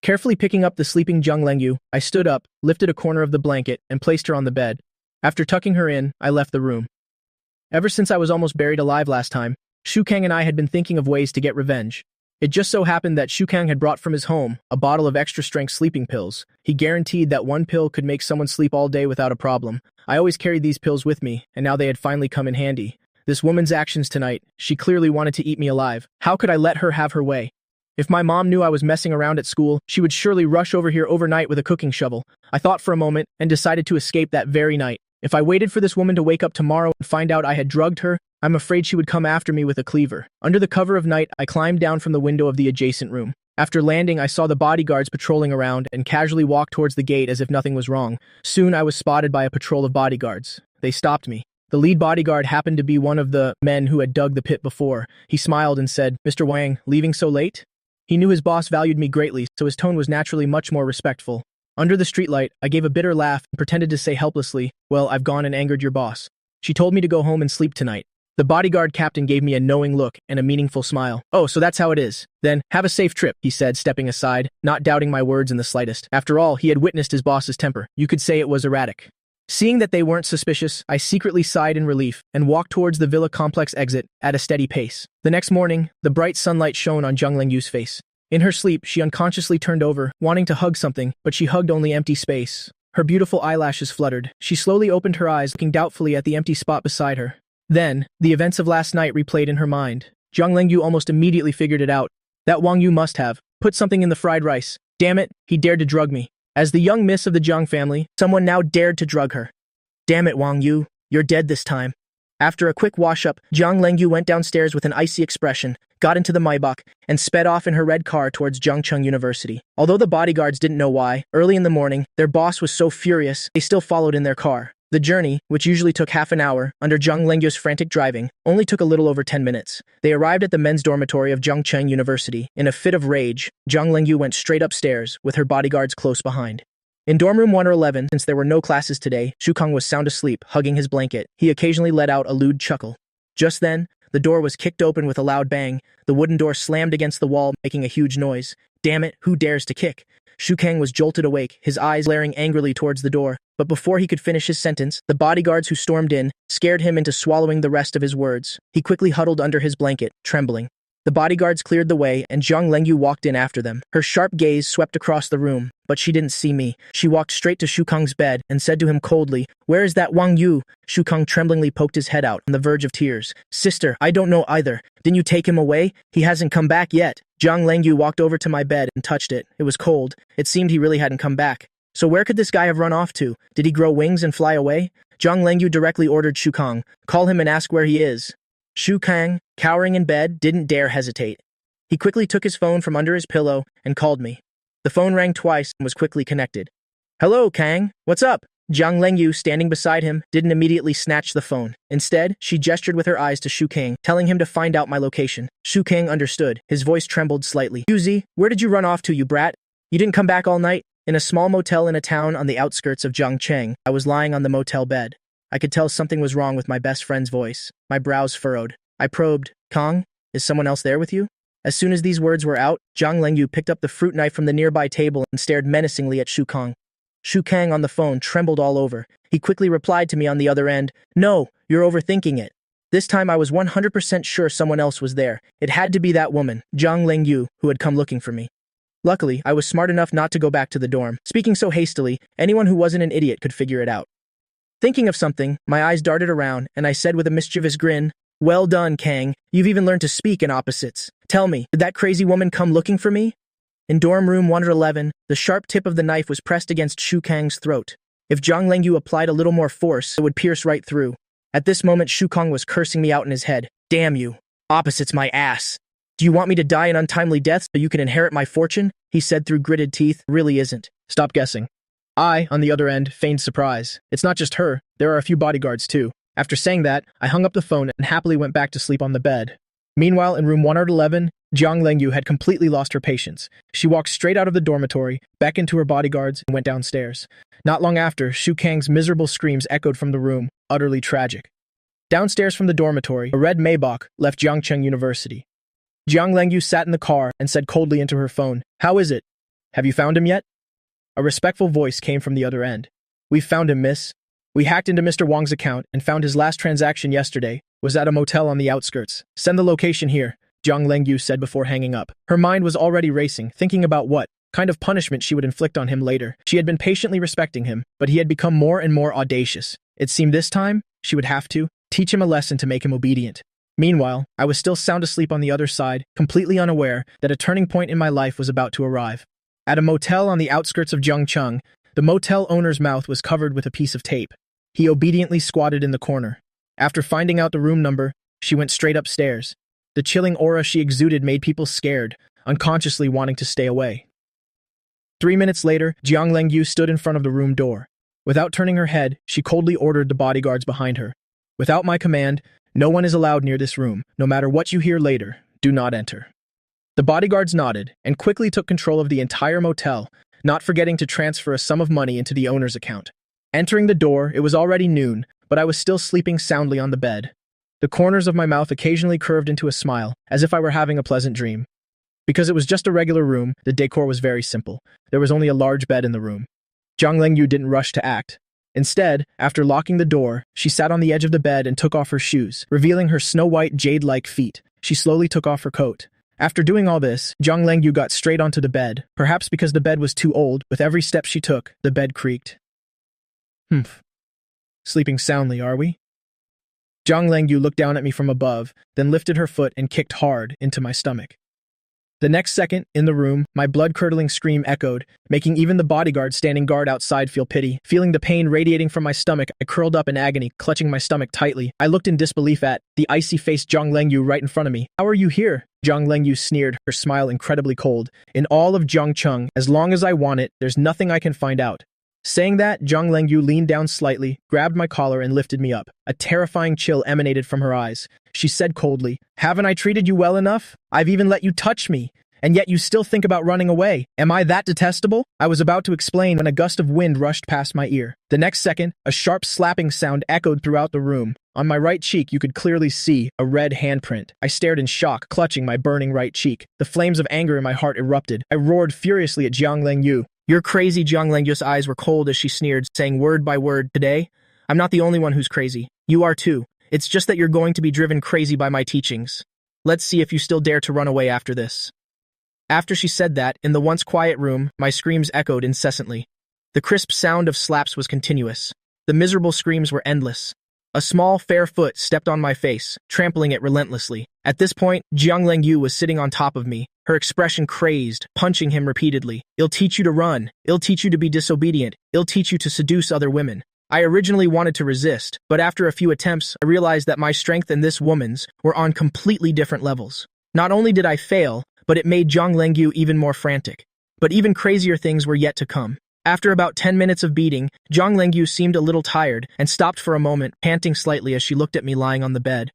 Carefully picking up the sleeping Zhang Lengyu, I stood up, lifted a corner of the blanket, and placed her on the bed. After tucking her in, I left the room. Ever since I was almost buried alive last time, Shu Kang and I had been thinking of ways to get revenge. It just so happened that Shu Kang had brought from his home a bottle of extra-strength sleeping pills. He guaranteed that one pill could make someone sleep all day without a problem. I always carried these pills with me, and now they had finally come in handy. This woman's actions tonight, she clearly wanted to eat me alive. How could I let her have her way? If my mom knew I was messing around at school, she would surely rush over here overnight with a cooking shovel. I thought for a moment and decided to escape that very night. If I waited for this woman to wake up tomorrow and find out I had drugged her, I'm afraid she would come after me with a cleaver. Under the cover of night, I climbed down from the window of the adjacent room. After landing, I saw the bodyguards patrolling around and casually walked towards the gate as if nothing was wrong. Soon, I was spotted by a patrol of bodyguards. They stopped me. The lead bodyguard happened to be one of the men who had dug the pit before. He smiled and said, "Mr. Wang, leaving so late?" He knew his boss valued me greatly, so his tone was naturally much more respectful. Under the streetlight, I gave a bitter laugh and pretended to say helplessly, "Well, I've gone and angered your boss. She told me to go home and sleep tonight." The bodyguard captain gave me a knowing look and a meaningful smile. "Oh, so that's how it is. Then, have a safe trip," he said, stepping aside, not doubting my words in the slightest. After all, he had witnessed his boss's temper. You could say it was erratic. Seeing that they weren't suspicious, I secretly sighed in relief and walked towards the villa complex exit at a steady pace. The next morning, the bright sunlight shone on Zhang Lengyu's face. In her sleep, she unconsciously turned over, wanting to hug something, but she hugged only empty space. Her beautiful eyelashes fluttered. She slowly opened her eyes, looking doubtfully at the empty spot beside her. Then, the events of last night replayed in her mind. Zhang Lengyu almost immediately figured it out. That Wang Yu must have put something in the fried rice. Damn it, he dared to drug me. As the young miss of the Zhang family, someone now dared to drug her. Damn it, Wang Yu, you're dead this time. After a quick wash-up, Zhang Lengyu went downstairs with an icy expression, got into the Maybach, and sped off in her red car towards Zhangcheng University. Although the bodyguards didn't know why, early in the morning, their boss was so furious, they still followed in their car. The journey, which usually took half an hour, under Zhang Lengyu's frantic driving, only took a little over 10 minutes. They arrived at the men's dormitory of Zhangcheng University. In a fit of rage, Zhang Lengyu went straight upstairs, with her bodyguards close behind. In dorm room 111, since there were no classes today, Shu Kong was sound asleep, hugging his blanket. He occasionally let out a lewd chuckle. Just then, the door was kicked open with a loud bang. The wooden door slammed against the wall, making a huge noise. Damn it, who dares to kick? Shu Kang was jolted awake, his eyes glaring angrily towards the door. But before he could finish his sentence, the bodyguards who stormed in scared him into swallowing the rest of his words. He quickly huddled under his blanket, trembling. The bodyguards cleared the way, and Zhang Lengyu walked in after them. Her sharp gaze swept across the room, but she didn't see me. She walked straight to Shu Kong's bed and said to him coldly, "Where is that Wang Yu?" Shu Kong tremblingly poked his head out, on the verge of tears. "Sister, I don't know either. Didn't you take him away? He hasn't come back yet." Zhang Lengyu walked over to my bed and touched it. It was cold. It seemed he really hadn't come back. So where could this guy have run off to? Did he grow wings and fly away? Zhang Lengyu directly ordered Shu Kong, "Call him and ask where he is." Shu Kang, cowering in bed, didn't dare hesitate. He quickly took his phone from under his pillow and called me. The phone rang twice and was quickly connected. "Hello, Kang. What's up?" Zhang Lengyu, standing beside him, didn't immediately snatch the phone. Instead, she gestured with her eyes to Shu Kang, telling him to find out my location. Shu Kang understood. His voice trembled slightly. "Yuzi, where did you run off to, you brat? You didn't come back all night?" In a small motel in a town on the outskirts of Zhangcheng, I was lying on the motel bed. I could tell something was wrong with my best friend's voice. My brows furrowed. I probed, "Kong, is someone else there with you?" As soon as these words were out, Zhang Lengyu picked up the fruit knife from the nearby table and stared menacingly at Shu Kong. Shu Kang on the phone trembled all over. He quickly replied to me on the other end, "No, you're overthinking it." This time I was 100% sure someone else was there. It had to be that woman, Zhang Lengyu, who had come looking for me. Luckily, I was smart enough not to go back to the dorm. Speaking so hastily, anyone who wasn't an idiot could figure it out. Thinking of something, my eyes darted around, and I said with a mischievous grin, "Well done, Kang. You've even learned to speak in opposites. Tell me, did that crazy woman come looking for me?" In dorm room 111, the sharp tip of the knife was pressed against Shu Kang's throat. If Zhang Lengyu applied a little more force, it would pierce right through. At this moment, Shu Kang was cursing me out in his head. "Damn you. Opposites my ass. Do you want me to die an untimely death so you can inherit my fortune?" he said through gritted teeth. "Really isn't. Stop guessing." I, on the other end, feigned surprise. It's not just her. There are a few bodyguards, too. After saying that, I hung up the phone and happily went back to sleep on the bed. Meanwhile, in room 111, Zhang Lengyu had completely lost her patience. She walked straight out of the dormitory, beckoned to her bodyguards, and went downstairs. Not long after, Shu Kang's miserable screams echoed from the room, utterly tragic. Downstairs from the dormitory, a red Maybach left Zhangcheng University. Jiang Lengyu sat in the car and said coldly into her phone, "How is it? Have you found him yet?" A respectful voice came from the other end. "We've found him, miss. We hacked into Mr. Wang's account and found his last transaction yesterday was at a motel on the outskirts. Send the location here," Jiang Lengyu said before hanging up. Her mind was already racing, thinking about what kind of punishment she would inflict on him later. She had been patiently respecting him, but he had become more and more audacious. It seemed this time, she would have to teach him a lesson to make him obedient. Meanwhile, I was still sound asleep on the other side, completely unaware that a turning point in my life was about to arrive. At a motel on the outskirts of Zhengcheng, the motel owner's mouth was covered with a piece of tape. He obediently squatted in the corner. After finding out the room number, she went straight upstairs. The chilling aura she exuded made people scared, unconsciously wanting to stay away. 3 minutes later, Jiang Lengyu stood in front of the room door. Without turning her head, she coldly ordered the bodyguards behind her. "Without my command, no one is allowed near this room. No matter what you hear later, do not enter." The bodyguards nodded and quickly took control of the entire motel, not forgetting to transfer a sum of money into the owner's account. Entering the door, it was already noon, but I was still sleeping soundly on the bed. The corners of my mouth occasionally curved into a smile, as if I were having a pleasant dream. Because it was just a regular room, the decor was very simple. There was only a large bed in the room. Jiang Lengyu didn't rush to act. Instead, after locking the door, she sat on the edge of the bed and took off her shoes, revealing her snow-white jade-like feet. She slowly took off her coat. After doing all this, Jiang Lengyu got straight onto the bed. Perhaps because the bed was too old, with every step she took, the bed creaked. "Humph. Sleeping soundly, are we?" Jiang Lengyu looked down at me from above, then lifted her foot and kicked hard into my stomach. The next second, in the room, my blood-curdling scream echoed, making even the bodyguard standing guard outside feel pity. Feeling the pain radiating from my stomach, I curled up in agony, clutching my stomach tightly. I looked in disbelief at the icy-faced Jiang Lengyu right in front of me. "How are you here?" Jiang Lengyu sneered, her smile incredibly cold. "In all of Zhengcheng, as long as I want it, there's nothing I can find out." Saying that, Jiang Lengyu leaned down slightly, grabbed my collar and lifted me up. A terrifying chill emanated from her eyes. She said coldly, "Haven't I treated you well enough? I've even let you touch me. And yet you still think about running away. Am I that detestable?" I was about to explain when a gust of wind rushed past my ear. The next second, a sharp slapping sound echoed throughout the room. On my right cheek, you could clearly see a red handprint. I stared in shock, clutching my burning right cheek. The flames of anger in my heart erupted. I roared furiously at Jiang Lengyu. "You're crazy." Jiang Lengyu's eyes were cold as she sneered, saying word by word, "Today, I'm not the only one who's crazy. You are too. It's just that you're going to be driven crazy by my teachings. Let's see if you still dare to run away after this." After she said that, in the once quiet room, my screams echoed incessantly. The crisp sound of slaps was continuous. The miserable screams were endless. A small, fair foot stepped on my face, trampling it relentlessly. At this point, Jiang Lengyu was sitting on top of me, her expression crazed, punching him repeatedly. "I'll teach you to run. I'll teach you to be disobedient. I'll teach you to seduce other women." I originally wanted to resist, but after a few attempts, I realized that my strength and this woman's were on completely different levels. Not only did I fail, but it made Jiang Lengyu even more frantic. But even crazier things were yet to come. After about 10 minutes of beating, Jiang Lengyu seemed a little tired and stopped for a moment, panting slightly as she looked at me lying on the bed.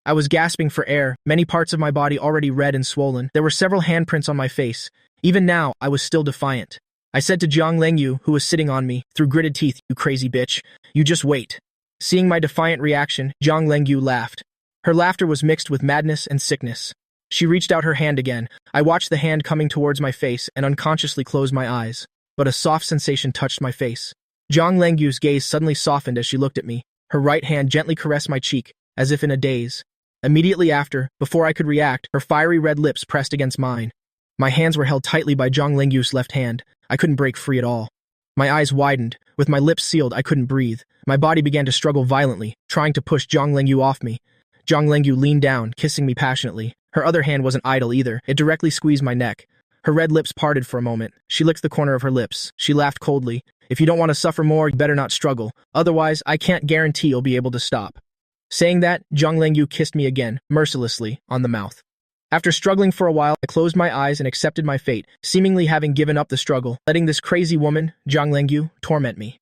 I was gasping for air, many parts of my body already red and swollen. There were several handprints on my face. Even now, I was still defiant. I said to Jiang Lengyu, who was sitting on me, through gritted teeth, "You crazy bitch. You just wait." Seeing my defiant reaction, Jiang Lengyu laughed. Her laughter was mixed with madness and sickness. She reached out her hand again. I watched the hand coming towards my face and unconsciously closed my eyes. But a soft sensation touched my face. Jiang Lengyu's gaze suddenly softened as she looked at me. Her right hand gently caressed my cheek, as if in a daze. Immediately after, before I could react, her fiery red lips pressed against mine. My hands were held tightly by Jiang Lengyu's left hand. I couldn't break free at all. My eyes widened. With my lips sealed, I couldn't breathe. My body began to struggle violently, trying to push Jiang Lengyu off me. Jiang Lengyu leaned down, kissing me passionately. Her other hand wasn't idle either. It directly squeezed my neck. Her red lips parted for a moment. She licked the corner of her lips. She laughed coldly. "If you don't want to suffer more, you better not struggle. Otherwise, I can't guarantee you'll be able to stop." Saying that, Jiang Lengyu kissed me again, mercilessly, on the mouth. After struggling for a while, I closed my eyes and accepted my fate, seemingly having given up the struggle, letting this crazy woman, Jiang Lengyu, torment me.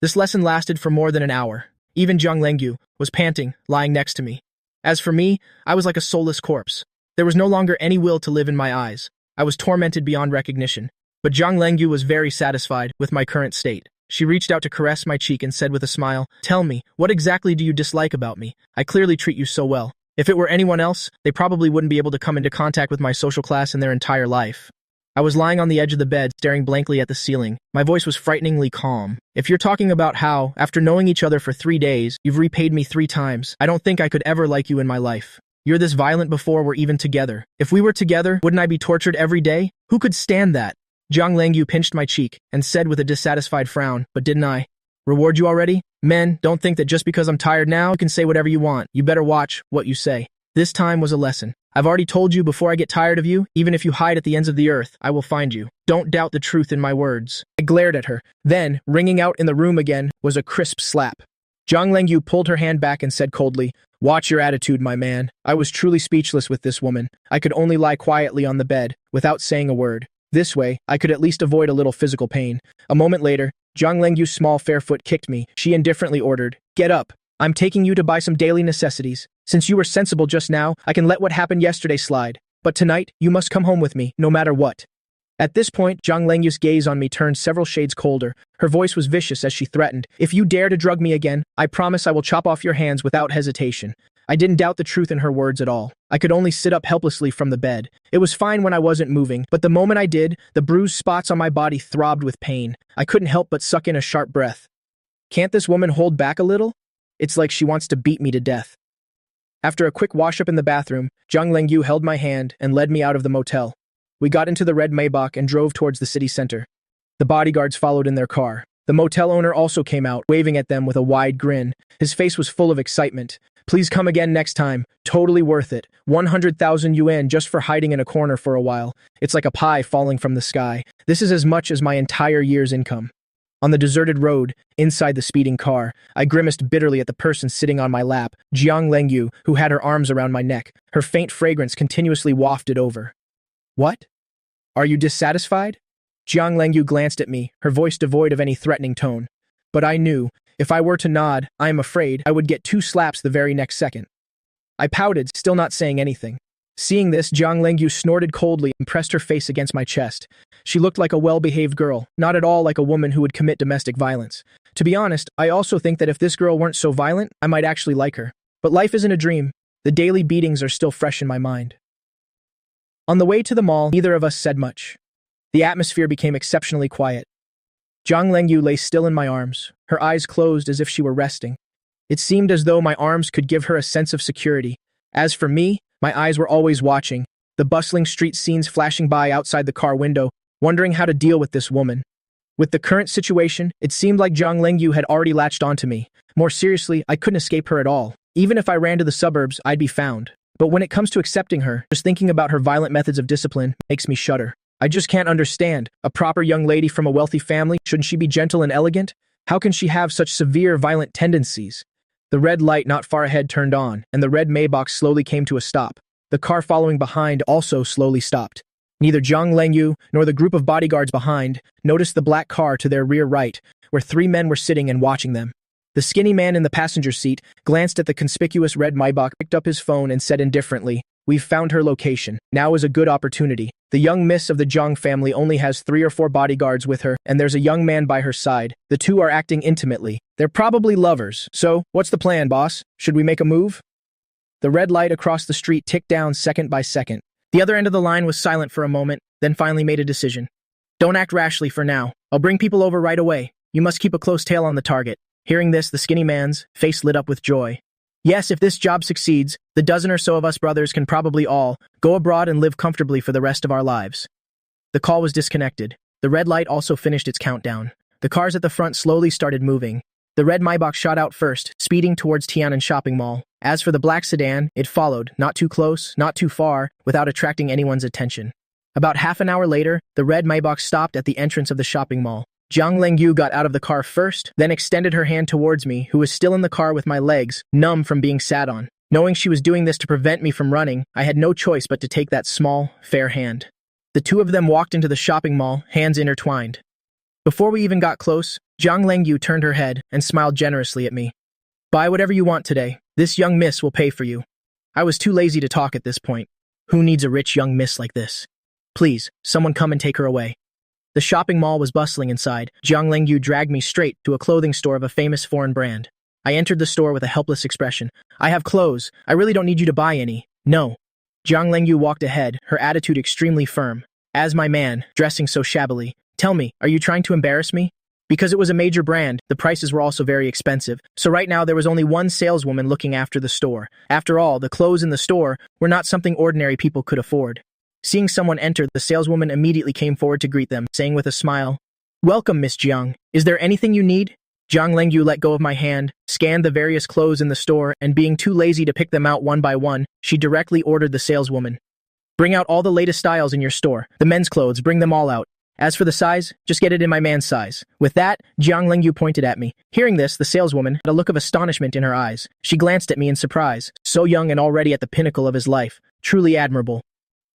This lesson lasted for more than an hour. Even Jiang Lengyu was panting, lying next to me. As for me, I was like a soulless corpse. There was no longer any will to live in my eyes. I was tormented beyond recognition. But Jiang Lengyu was very satisfied with my current state. She reached out to caress my cheek and said with a smile, "Tell me, what exactly do you dislike about me? I clearly treat you so well." If it were anyone else, they probably wouldn't be able to come into contact with my social class in their entire life. I was lying on the edge of the bed, staring blankly at the ceiling. My voice was frighteningly calm. If you're talking about how, after knowing each other for 3 days, you've repaid me 3 times, I don't think I could ever like you in my life. You're this violent before we're even together. If we were together, wouldn't I be tortured every day? Who could stand that? Jiang Lengyu pinched my cheek and said with a dissatisfied frown, but didn't I reward you already? Men, don't think that just because I'm tired now, you can say whatever you want. You better watch what you say. This time was a lesson. I've already told you before I get tired of you, even if you hide at the ends of the earth, I will find you. Don't doubt the truth in my words. I glared at her. Then, ringing out in the room again, was a crisp slap. Jiang Lengyu pulled her hand back and said coldly, "Watch your attitude, my man." I was truly speechless with this woman. I could only lie quietly on the bed, without saying a word. This way, I could at least avoid a little physical pain. A moment later, Jiang Lengyu's small fair foot kicked me. She indifferently ordered, "Get up. I'm taking you to buy some daily necessities. Since you were sensible just now, I can let what happened yesterday slide. But tonight, you must come home with me, no matter what." At this point, Jiang Lengyu's gaze on me turned several shades colder. Her voice was vicious as she threatened, "If you dare to drug me again, I promise I will chop off your hands without hesitation." I didn't doubt the truth in her words at all. I could only sit up helplessly from the bed. It was fine when I wasn't moving, but the moment I did, the bruised spots on my body throbbed with pain. I couldn't help but suck in a sharp breath. Can't this woman hold back a little? It's like she wants to beat me to death. After a quick wash-up in the bathroom, Jiang Lengyu held my hand and led me out of the motel. We got into the red Maybach and drove towards the city center. The bodyguards followed in their car. The motel owner also came out, waving at them with a wide grin. His face was full of excitement. "Please come again next time. Totally worth it. 100,000 yuan just for hiding in a corner for a while. It's like a pie falling from the sky. This is as much as my entire year's income." On the deserted road, inside the speeding car, I grimaced bitterly at the person sitting on my lap, Jiang Lengyu, who had her arms around my neck. Her faint fragrance continuously wafted over. "What? Are you dissatisfied?" Jiang Lengyu glanced at me, her voice devoid of any threatening tone. But I knew, if I were to nod, I am afraid I would get 2 slaps the very next second. I pouted, still not saying anything. Seeing this, Jiang Lengyu snorted coldly and pressed her face against my chest. She looked like a well-behaved girl, not at all like a woman who would commit domestic violence. To be honest, I also think that if this girl weren't so violent, I might actually like her. But life isn't a dream. The daily beatings are still fresh in my mind. On the way to the mall, neither of us said much. The atmosphere became exceptionally quiet. Jiang Lengyu lay still in my arms, her eyes closed as if she were resting. It seemed as though my arms could give her a sense of security. As for me, my eyes were always watching, the bustling street scenes flashing by outside the car window, wondering how to deal with this woman. With the current situation, it seemed like Jiang Lengyu had already latched onto me. More seriously, I couldn't escape her at all. Even if I ran to the suburbs, I'd be found. But when it comes to accepting her, just thinking about her violent methods of discipline makes me shudder. I just can't understand. A proper young lady from a wealthy family, shouldn't she be gentle and elegant? How can she have such severe, violent tendencies? The red light not far ahead turned on, and the red Maybach slowly came to a stop. The car following behind also slowly stopped. Neither Jiang Lengyu nor the group of bodyguards behind noticed the black car to their rear right, where 3 men were sitting and watching them. The skinny man in the passenger seat glanced at the conspicuous red Maybach, picked up his phone and said indifferently, "We've found her location. Now is a good opportunity. The young miss of the Zhang family only has 3 or 4 bodyguards with her, and there's a young man by her side. The 2 are acting intimately. They're probably lovers. So, what's the plan, boss? Should we make a move?" The red light across the street ticked down second by second. The other end of the line was silent for a moment, then finally made a decision. "Don't act rashly for now. I'll bring people over right away. You must keep a close tail on the target." Hearing this, the skinny man's face lit up with joy. "Yes, if this job succeeds, the dozen or so of us brothers can probably all go abroad and live comfortably for the rest of our lives." The call was disconnected. The red light also finished its countdown. The cars at the front slowly started moving. The red Maybach shot out first, speeding towards Tian'an Shopping Mall. As for the black sedan, it followed, not too close, not too far, without attracting anyone's attention. About half an hour later, the red Maybach stopped at the entrance of the shopping mall. Jiang Lengyu got out of the car first, then extended her hand towards me, who was still in the car with my legs, numb from being sat on. Knowing she was doing this to prevent me from running, I had no choice but to take that small, fair hand. The 2 of them walked into the shopping mall, hands intertwined. Before we even got close, Jiang Lengyu turned her head and smiled generously at me. "Buy whatever you want today. This young miss will pay for you." I was too lazy to talk at this point. Who needs a rich young miss like this? "Please, someone come and take her away." The shopping mall was bustling inside. Jiang Lengyu dragged me straight to a clothing store of a famous foreign brand. I entered the store with a helpless expression. I have clothes. I really don't need you to buy any. No. Jiang Lengyu walked ahead, her attitude extremely firm. As my man, dressing so shabbily. Tell me, are you trying to embarrass me? Because it was a major brand, the prices were also very expensive. So right now there was only one saleswoman looking after the store. After all, the clothes in the store were not something ordinary people could afford. Seeing someone enter, the saleswoman immediately came forward to greet them, saying with a smile, "Welcome, Miss Jiang. Is there anything you need?" Jiang Lengyu let go of my hand, scanned the various clothes in the store, and being too lazy to pick them out one by one, she directly ordered the saleswoman. "Bring out all the latest styles in your store. The men's clothes, bring them all out. As for the size, just get it in my man's size." With that, Jiang Lengyu pointed at me. Hearing this, the saleswoman had a look of astonishment in her eyes. She glanced at me in surprise. So young and already at the pinnacle of his life. Truly admirable.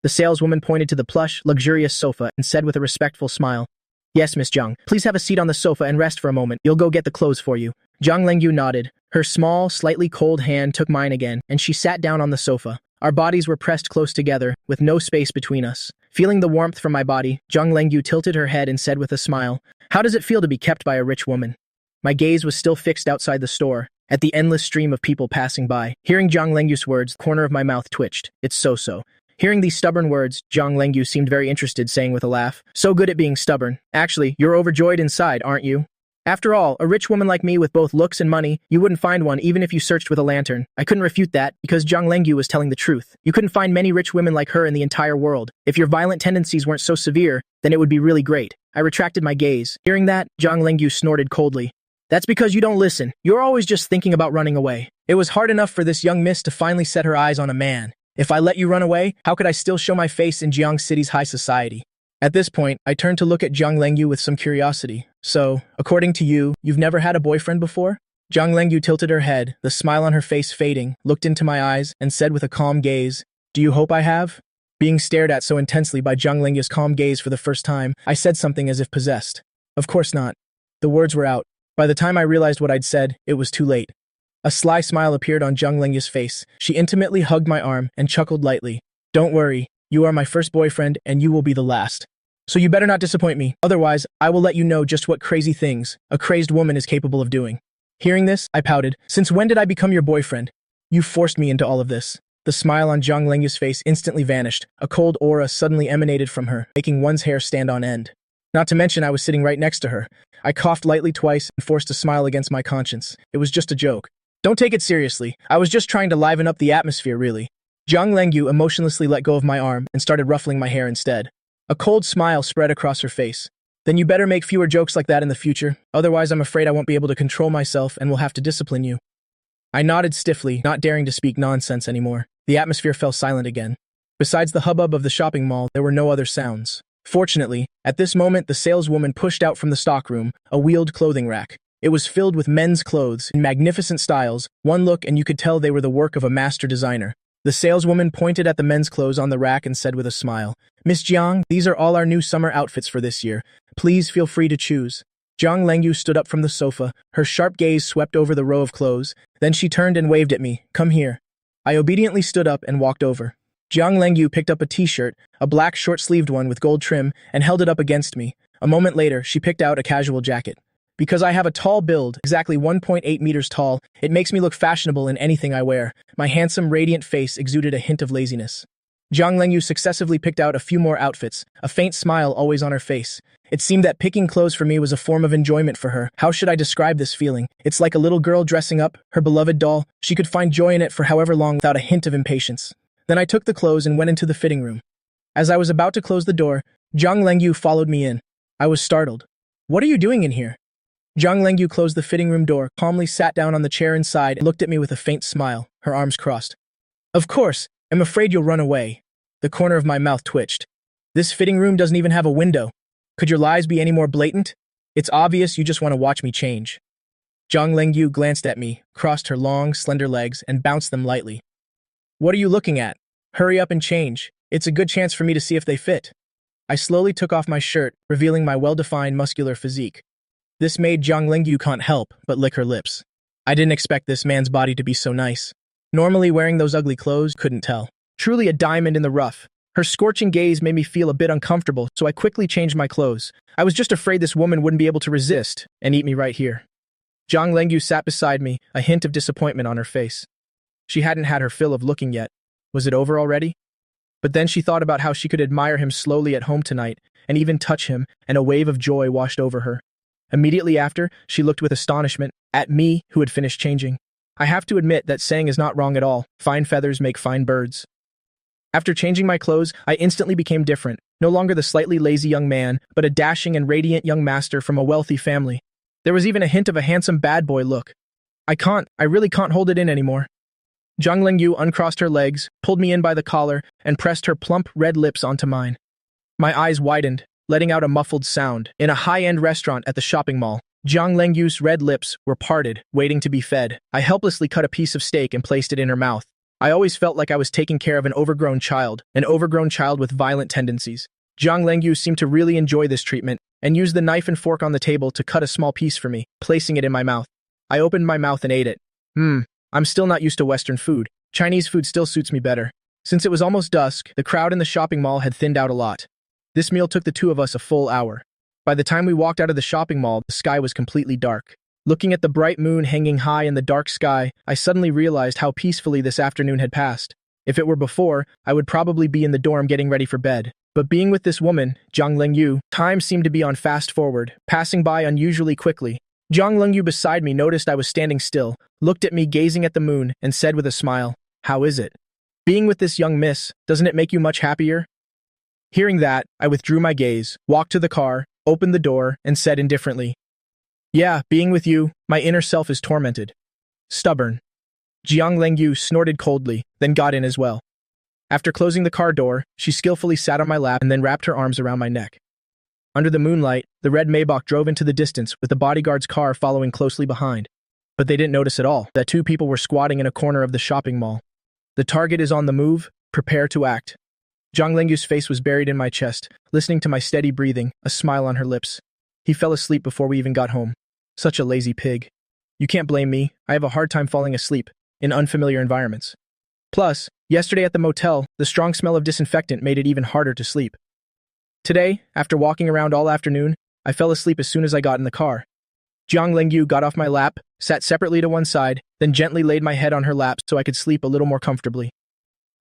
The saleswoman pointed to the plush, luxurious sofa and said with a respectful smile, "Yes, Miss Jiang, please have a seat on the sofa and rest for a moment. You'll go get the clothes for you." Jiang Lengyu nodded. Her small, slightly cold hand took mine again, and she sat down on the sofa. Our bodies were pressed close together, with no space between us. Feeling the warmth from my body, Jiang Lengyu tilted her head and said with a smile, "How does it feel to be kept by a rich woman?" My gaze was still fixed outside the store, at the endless stream of people passing by. Hearing Jiang Lengyu's words, the corner of my mouth twitched. It's so-so. Hearing these stubborn words, Jiang Lengyu seemed very interested, saying with a laugh, "So good at being stubborn. Actually, you're overjoyed inside, aren't you? After all, a rich woman like me with both looks and money, you wouldn't find one even if you searched with a lantern." I couldn't refute that, because Jiang Lengyu was telling the truth. You couldn't find many rich women like her in the entire world. If your violent tendencies weren't so severe, then it would be really great. I retracted my gaze. Hearing that, Jiang Lengyu snorted coldly. "That's because you don't listen. You're always just thinking about running away. It was hard enough for this young miss to finally set her eyes on a man. If I let you run away, how could I still show my face in Jiang City's high society?" At this point, I turned to look at Jiang Lengyu with some curiosity. "So, according to you, you've never had a boyfriend before?" Jiang Lengyu tilted her head, the smile on her face fading, looked into my eyes, and said with a calm gaze, "Do you hope I have?" Being stared at so intensely by Jiang Lengyu's calm gaze for the first time, I said something as if possessed. "Of course not." The words were out. By the time I realized what I'd said, it was too late. A sly smile appeared on Jiang Lengyu's face. She intimately hugged my arm and chuckled lightly. "Don't worry, you are my first boyfriend and you will be the last. So you better not disappoint me, otherwise I will let you know just what crazy things a crazed woman is capable of doing." Hearing this, I pouted. "Since when did I become your boyfriend? You forced me into all of this." The smile on Jiang Lengyu's face instantly vanished. A cold aura suddenly emanated from her, making one's hair stand on end. Not to mention I was sitting right next to her. I coughed lightly twice and forced a smile against my conscience. It was just a joke. "Don't take it seriously. I was just trying to liven up the atmosphere, really." Jiang Lengyu emotionlessly let go of my arm and started ruffling my hair instead. A cold smile spread across her face. "Then you better make fewer jokes like that in the future, otherwise I'm afraid I won't be able to control myself and will have to discipline you." I nodded stiffly, not daring to speak nonsense anymore. The atmosphere fell silent again. Besides the hubbub of the shopping mall, there were no other sounds. Fortunately, at this moment the saleswoman pushed out from the stockroom a wheeled clothing rack. It was filled with men's clothes in magnificent styles. One look and you could tell they were the work of a master designer. The saleswoman pointed at the men's clothes on the rack and said with a smile, "Miss Jiang, these are all our new summer outfits for this year. Please feel free to choose." Jiang Lengyu stood up from the sofa. Her sharp gaze swept over the row of clothes. Then she turned and waved at me. "Come here." I obediently stood up and walked over. Jiang Lengyu picked up a t-shirt, a black short-sleeved one with gold trim, and held it up against me. A moment later, she picked out a casual jacket. Because I have a tall build, exactly 1.8 meters tall, it makes me look fashionable in anything I wear. My handsome, radiant face exuded a hint of laziness. Jiang Lengyu successively picked out a few more outfits, a faint smile always on her face. It seemed that picking clothes for me was a form of enjoyment for her. How should I describe this feeling? It's like a little girl dressing up, her beloved doll. She could find joy in it for however long without a hint of impatience. Then I took the clothes and went into the fitting room. As I was about to close the door, Jiang Lengyu followed me in. I was startled. "What are you doing in here?" Jiang Lengyu closed the fitting room door, calmly sat down on the chair inside, and looked at me with a faint smile, her arms crossed. "Of course, I'm afraid you'll run away." The corner of my mouth twitched. "This fitting room doesn't even have a window. Could your lies be any more blatant? It's obvious you just want to watch me change." Jiang Lengyu glanced at me, crossed her long, slender legs, and bounced them lightly. "What are you looking at? Hurry up and change. It's a good chance for me to see if they fit." I slowly took off my shirt, revealing my well-defined muscular physique. This made Jiang Lengyu can't help but lick her lips. I didn't expect this man's body to be so nice. Normally wearing those ugly clothes, couldn't tell. Truly a diamond in the rough. Her scorching gaze made me feel a bit uncomfortable, so I quickly changed my clothes. I was just afraid this woman wouldn't be able to resist and eat me right here. Zhang Lengyu sat beside me, a hint of disappointment on her face. She hadn't had her fill of looking yet. Was it over already? But then she thought about how she could admire him slowly at home tonight, and even touch him, and a wave of joy washed over her. Immediately after, she looked with astonishment at me, who had finished changing. I have to admit that saying is not wrong at all. Fine feathers make fine birds. After changing my clothes, I instantly became different, no longer the slightly lazy young man, but a dashing and radiant young master from a wealthy family. There was even a hint of a handsome bad boy look. I really can't hold it in anymore. Zhang Lengyu uncrossed her legs, pulled me in by the collar, and pressed her plump red lips onto mine. My eyes widened, letting out a muffled sound. In a high-end restaurant at the shopping mall, Zhang Lengyu's red lips were parted, waiting to be fed. I helplessly cut a piece of steak and placed it in her mouth. I always felt like I was taking care of an overgrown child with violent tendencies. Zhang Lengyu seemed to really enjoy this treatment, and used the knife and fork on the table to cut a small piece for me, placing it in my mouth. I opened my mouth and ate it. I'm still not used to Western food. Chinese food still suits me better. Since it was almost dusk, the crowd in the shopping mall had thinned out a lot. This meal took the two of us a full hour. By the time we walked out of the shopping mall, the sky was completely dark. Looking at the bright moon hanging high in the dark sky, I suddenly realized how peacefully this afternoon had passed. If it were before, I would probably be in the dorm getting ready for bed. But being with this woman, Zhang Lengyu, time seemed to be on fast forward, passing by unusually quickly. Zhang Lengyu beside me noticed I was standing still, looked at me gazing at the moon, and said with a smile, "How is it? Being with this young miss, doesn't it make you much happier?" Hearing that, I withdrew my gaze, walked to the car, opened the door, and said indifferently, "Yeah, being with you, my inner self is tormented. Stubborn." Zhang Lengyu snorted coldly, then got in as well. After closing the car door, she skillfully sat on my lap and then wrapped her arms around my neck. Under the moonlight, the red Maybach drove into the distance with the bodyguard's car following closely behind. But they didn't notice at all that two people were squatting in a corner of the shopping mall. The target is on the move, prepare to act. Zhang Lengyu's face was buried in my chest, listening to my steady breathing, a smile on her lips. He fell asleep before we even got home. Such a lazy pig. You can't blame me, I have a hard time falling asleep in unfamiliar environments. Plus, yesterday at the motel, the strong smell of disinfectant made it even harder to sleep. Today, after walking around all afternoon, I fell asleep as soon as I got in the car. Zhang Lengyu got off my lap, sat separately to one side, then gently laid my head on her lap so I could sleep a little more comfortably.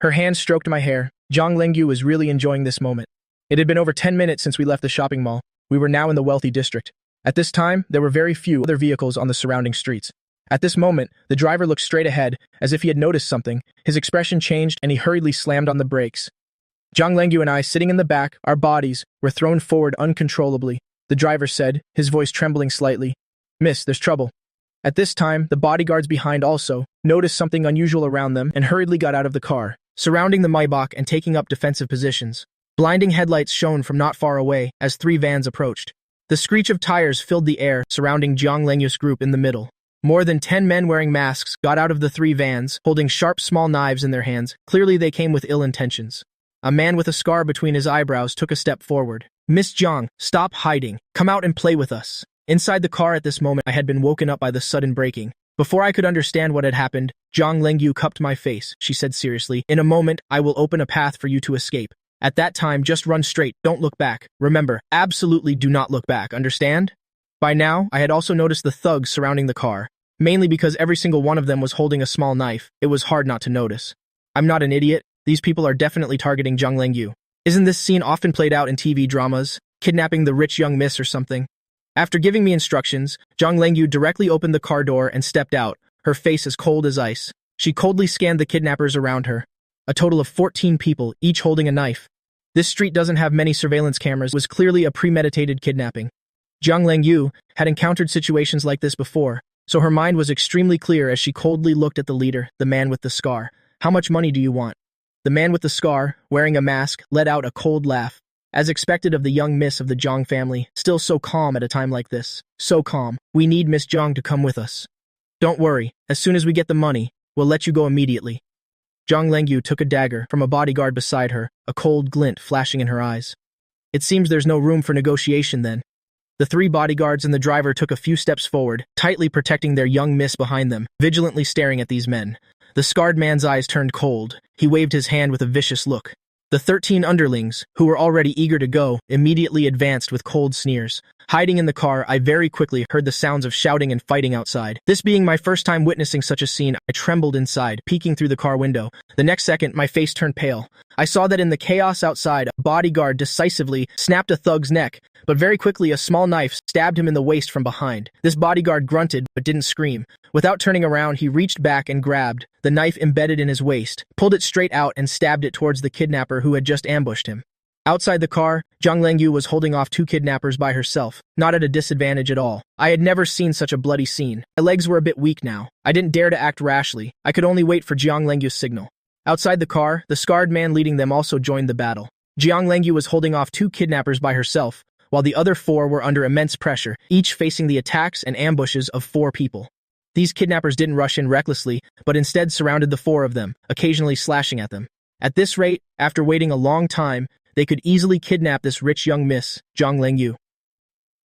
Her hand stroked my hair. Zhang Lengyu was really enjoying this moment. It had been over 10 minutes since we left the shopping mall. We were now in the wealthy district. At this time, there were very few other vehicles on the surrounding streets. At this moment, the driver looked straight ahead, as if he had noticed something. His expression changed and he hurriedly slammed on the brakes. Zhang Lengyu and I, sitting in the back, our bodies were thrown forward uncontrollably. The driver said, his voice trembling slightly, "Miss, there's trouble." At this time, the bodyguards behind also noticed something unusual around them and hurriedly got out of the car, surrounding the Maybach and taking up defensive positions. Blinding headlights shone from not far away as three vans approached. The screech of tires filled the air surrounding Zhang Lengyu's group in the middle. More than 10 men wearing masks got out of the three vans, holding sharp small knives in their hands. Clearly they came with ill intentions. A man with a scar between his eyebrows took a step forward. "Miss Zhang, stop hiding. Come out and play with us." Inside the car at this moment, I had been woken up by the sudden braking. Before I could understand what had happened, Zhang Lengyu cupped my face. She said seriously, "In a moment, I will open a path for you to escape. At that time, just run straight, don't look back. Remember, absolutely do not look back, understand?" By now, I had also noticed the thugs surrounding the car. Mainly because every single one of them was holding a small knife, it was hard not to notice. I'm not an idiot. These people are definitely targeting Zhang Lengyu. Isn't this scene often played out in TV dramas? Kidnapping the rich young miss or something? After giving me instructions, Zhang Lengyu directly opened the car door and stepped out, her face as cold as ice. She coldly scanned the kidnappers around her. A total of 14 people, each holding a knife. This street doesn't have many surveillance cameras, was clearly a premeditated kidnapping. Zhang Lengyu had encountered situations like this before, so her mind was extremely clear as she coldly looked at the leader, the man with the scar. "How much money do you want?" The man with the scar, wearing a mask, let out a cold laugh. As expected of the young miss of the Zhang family, still so calm at a time like this. So calm. "We need Miss Zhang to come with us. Don't worry, as soon as we get the money, we'll let you go immediately." Zhang Lengyu took a dagger from a bodyguard beside her, a cold glint flashing in her eyes. It seems there's no room for negotiation then. The three bodyguards and the driver took a few steps forward, tightly protecting their young miss behind them, vigilantly staring at these men. The scarred man's eyes turned cold. He waved his hand with a vicious look. The 13 underlings, who were already eager to go, immediately advanced with cold sneers. Hiding in the car, I very quickly heard the sounds of shouting and fighting outside. This being my first time witnessing such a scene, I trembled inside, peeking through the car window. The next second, my face turned pale. I saw that in the chaos outside, a bodyguard decisively snapped a thug's neck, but very quickly a small knife stabbed him in the waist from behind. This bodyguard grunted, but didn't scream. Without turning around, he reached back and grabbed the knife embedded in his waist, pulled it straight out and stabbed it towards the kidnapper who had just ambushed him. Outside the car, Zhang Lengyu was holding off 2 kidnappers by herself, not at a disadvantage at all. I had never seen such a bloody scene. My legs were a bit weak now. I didn't dare to act rashly. I could only wait for Zhang Lengyu's signal. Outside the car, the scarred man leading them also joined the battle. Zhang Lengyu was holding off 2 kidnappers by herself, while the other 4 were under immense pressure, each facing the attacks and ambushes of 4 people. These kidnappers didn't rush in recklessly, but instead surrounded the 4 of them, occasionally slashing at them. At this rate, after waiting a long time, they could easily kidnap this rich young miss, Zhang Lengyu.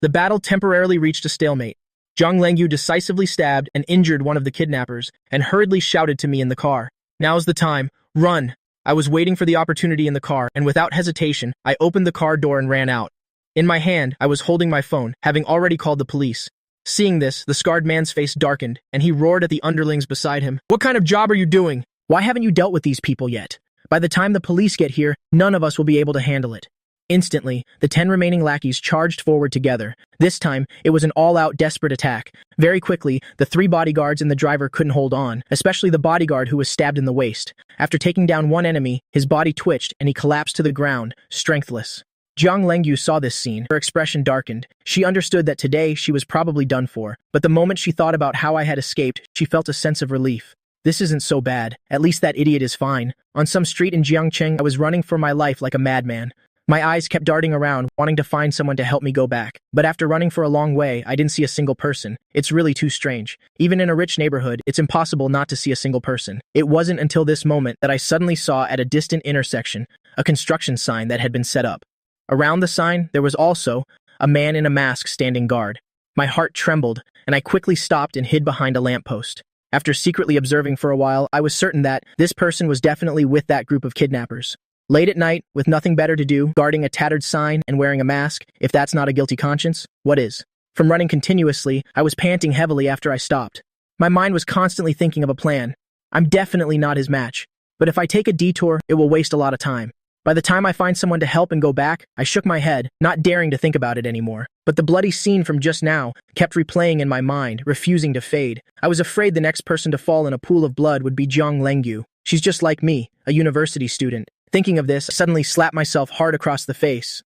The battle temporarily reached a stalemate. Zhang Lengyu decisively stabbed and injured one of the kidnappers and hurriedly shouted to me in the car, "Now's the time, run!" I was waiting for the opportunity in the car, and without hesitation, I opened the car door and ran out. In my hand, I was holding my phone, having already called the police. Seeing this, the scarred man's face darkened, and he roared at the underlings beside him. "What kind of job are you doing? Why haven't you dealt with these people yet? By the time the police get here, none of us will be able to handle it." Instantly, the 10 remaining lackeys charged forward together. This time, it was an all-out desperate attack. Very quickly, the 3 bodyguards and the driver couldn't hold on, especially the bodyguard who was stabbed in the waist. After taking down one enemy, his body twitched and he collapsed to the ground, strengthless. Zhang Lengyu saw this scene. Her expression darkened. She understood that today she was probably done for, but the moment she thought about how I had escaped, she felt a sense of relief. This isn't so bad. At least that idiot is fine. On some street in Jiangcheng, I was running for my life like a madman. My eyes kept darting around, wanting to find someone to help me go back. But after running for a long way, I didn't see a single person. It's really too strange. Even in a rich neighborhood, it's impossible not to see a single person. It wasn't until this moment that I suddenly saw at a distant intersection a construction sign that had been set up. Around the sign, there was also a man in a mask standing guard. My heart trembled, and I quickly stopped and hid behind a lamppost. After secretly observing for a while, I was certain that this person was definitely with that group of kidnappers. Late at night, with nothing better to do, guarding a tattered sign and wearing a mask, if that's not a guilty conscience, what is? From running continuously, I was panting heavily after I stopped. My mind was constantly thinking of a plan. I'm definitely not his match. But if I take a detour, it will waste a lot of time. By the time I find someone to help and go back, I shook my head, not daring to think about it anymore. But the bloody scene from just now kept replaying in my mind, refusing to fade. I was afraid the next person to fall in a pool of blood would be Zhang Lengyu. She's just like me, a university student. Thinking of this, I suddenly slapped myself hard across the face.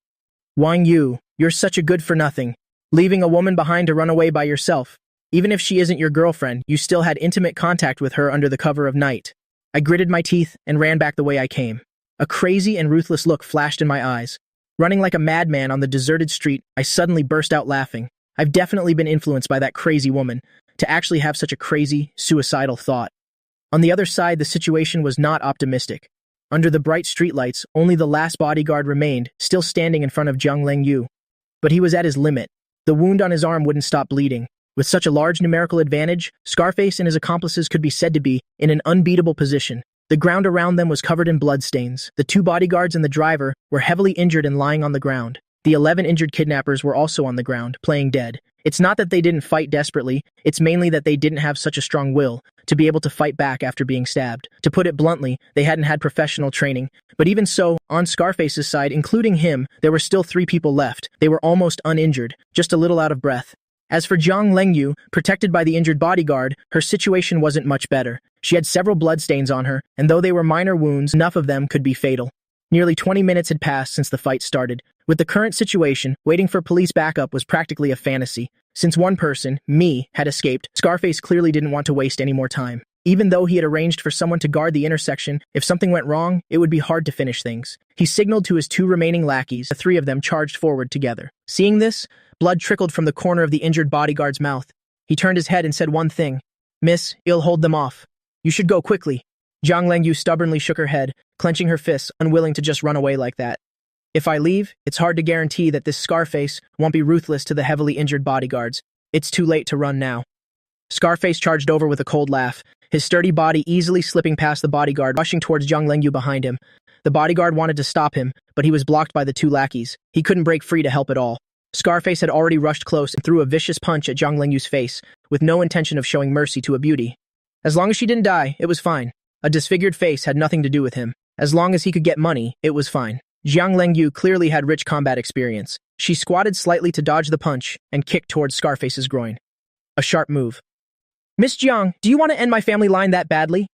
"Wang Yu, you're such a good-for-nothing. Leaving a woman behind to run away by yourself. Even if she isn't your girlfriend, you still had intimate contact with her under the cover of night." I gritted my teeth and ran back the way I came. A crazy and ruthless look flashed in my eyes. Running like a madman on the deserted street, I suddenly burst out laughing. I've definitely been influenced by that crazy woman, to actually have such a crazy, suicidal thought. On the other side, the situation was not optimistic. Under the bright streetlights, only the last bodyguard remained, still standing in front of Zhang Lengyu. But he was at his limit. The wound on his arm wouldn't stop bleeding. With such a large numerical advantage, Scarface and his accomplices could be said to be in an unbeatable position. The ground around them was covered in bloodstains. The 2 bodyguards and the driver were heavily injured and lying on the ground. The 11 injured kidnappers were also on the ground, playing dead. It's not that they didn't fight desperately, it's mainly that they didn't have such a strong will to be able to fight back after being stabbed. To put it bluntly, they hadn't had professional training. But even so, on Scarface's side, including him, there were still 3 people left. They were almost uninjured, just a little out of breath. As for Zhang Lengyu, protected by the injured bodyguard, her situation wasn't much better. She had several bloodstains on her, and though they were minor wounds, enough of them could be fatal. Nearly 20 minutes had passed since the fight started. With the current situation, waiting for police backup was practically a fantasy. Since one person, me, had escaped, Scarface clearly didn't want to waste any more time. Even though he had arranged for someone to guard the intersection, if something went wrong, it would be hard to finish things. He signaled to his 2 remaining lackeys. The 3 of them charged forward together. Seeing this, blood trickled from the corner of the injured bodyguard's mouth. He turned his head and said one thing. "Miss, you'll hold them off. You should go quickly." Zhang Lengyu stubbornly shook her head, clenching her fists, unwilling to just run away like that. "If I leave, it's hard to guarantee that this Scarface won't be ruthless to the heavily injured bodyguards. It's too late to run now." Scarface charged over with a cold laugh, his sturdy body easily slipping past the bodyguard, rushing towards Zhang Lengyu behind him. The bodyguard wanted to stop him, but he was blocked by the two lackeys. He couldn't break free to help at all. Scarface had already rushed close and threw a vicious punch at Jiang Lengyu's face, with no intention of showing mercy to a beauty. As long as she didn't die, it was fine. A disfigured face had nothing to do with him. As long as he could get money, it was fine. Jiang Lengyu clearly had rich combat experience. She squatted slightly to dodge the punch and kicked towards Scarface's groin. A sharp move. "Miss Jiang, do you want to end my family line that badly?"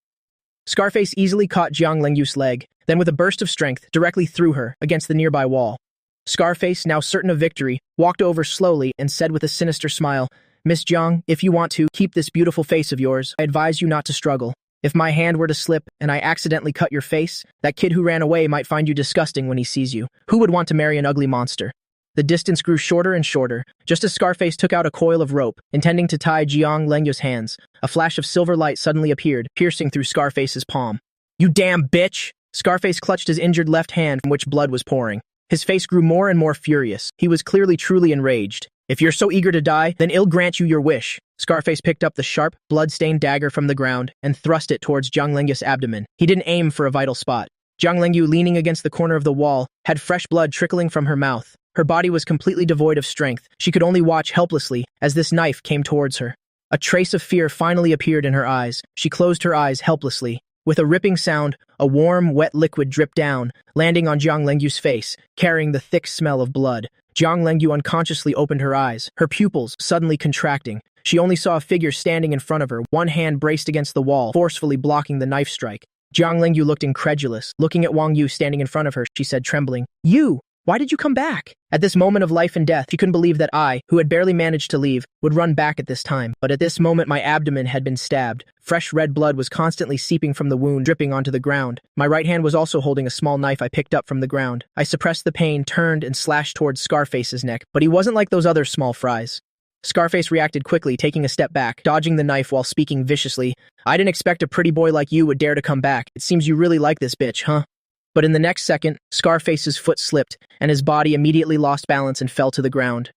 Scarface easily caught Jiang Lengyu's leg, then with a burst of strength, directly threw her against the nearby wall. Scarface, now certain of victory, walked over slowly and said with a sinister smile, "Miss Jiang, if you want to keep this beautiful face of yours, I advise you not to struggle. If my hand were to slip and I accidentally cut your face, that kid who ran away might find you disgusting when he sees you. Who would want to marry an ugly monster?" The distance grew shorter and shorter, just as Scarface took out a coil of rope, intending to tie Jiang Lengyu's hands. A flash of silver light suddenly appeared, piercing through Scarface's palm. "You damn bitch!" Scarface clutched his injured left hand from which blood was pouring. His face grew more and more furious. He was clearly truly enraged. "If you're so eager to die, then I'll grant you your wish." Scarface picked up the sharp, blood-stained dagger from the ground and thrust it towards Jiang Lengyu's abdomen. He didn't aim for a vital spot. Jiang Lengyu, leaning against the corner of the wall, had fresh blood trickling from her mouth. Her body was completely devoid of strength. She could only watch helplessly as this knife came towards her. A trace of fear finally appeared in her eyes. She closed her eyes helplessly. With a ripping sound, a warm, wet liquid dripped down, landing on Jiang Lengyu's face, carrying the thick smell of blood. Jiang Lengyu unconsciously opened her eyes, her pupils suddenly contracting. She only saw a figure standing in front of her, one hand braced against the wall, forcefully blocking the knife strike. Jiang Lengyu looked incredulous. Looking at Wang Yu standing in front of her, she said, trembling, "You! Why did you come back?" At this moment of life and death, she couldn't believe that I, who had barely managed to leave, would run back at this time. But at this moment, my abdomen had been stabbed. Fresh red blood was constantly seeping from the wound, dripping onto the ground. My right hand was also holding a small knife I picked up from the ground. I suppressed the pain, turned, and slashed towards Scarface's neck, but he wasn't like those other small fries. Scarface reacted quickly, taking a step back, dodging the knife while speaking viciously. "I didn't expect a pretty boy like you would dare to come back. It seems you really like this bitch, huh?" But in the next second, Scarface's foot slipped, and his body immediately lost balance and fell to the ground.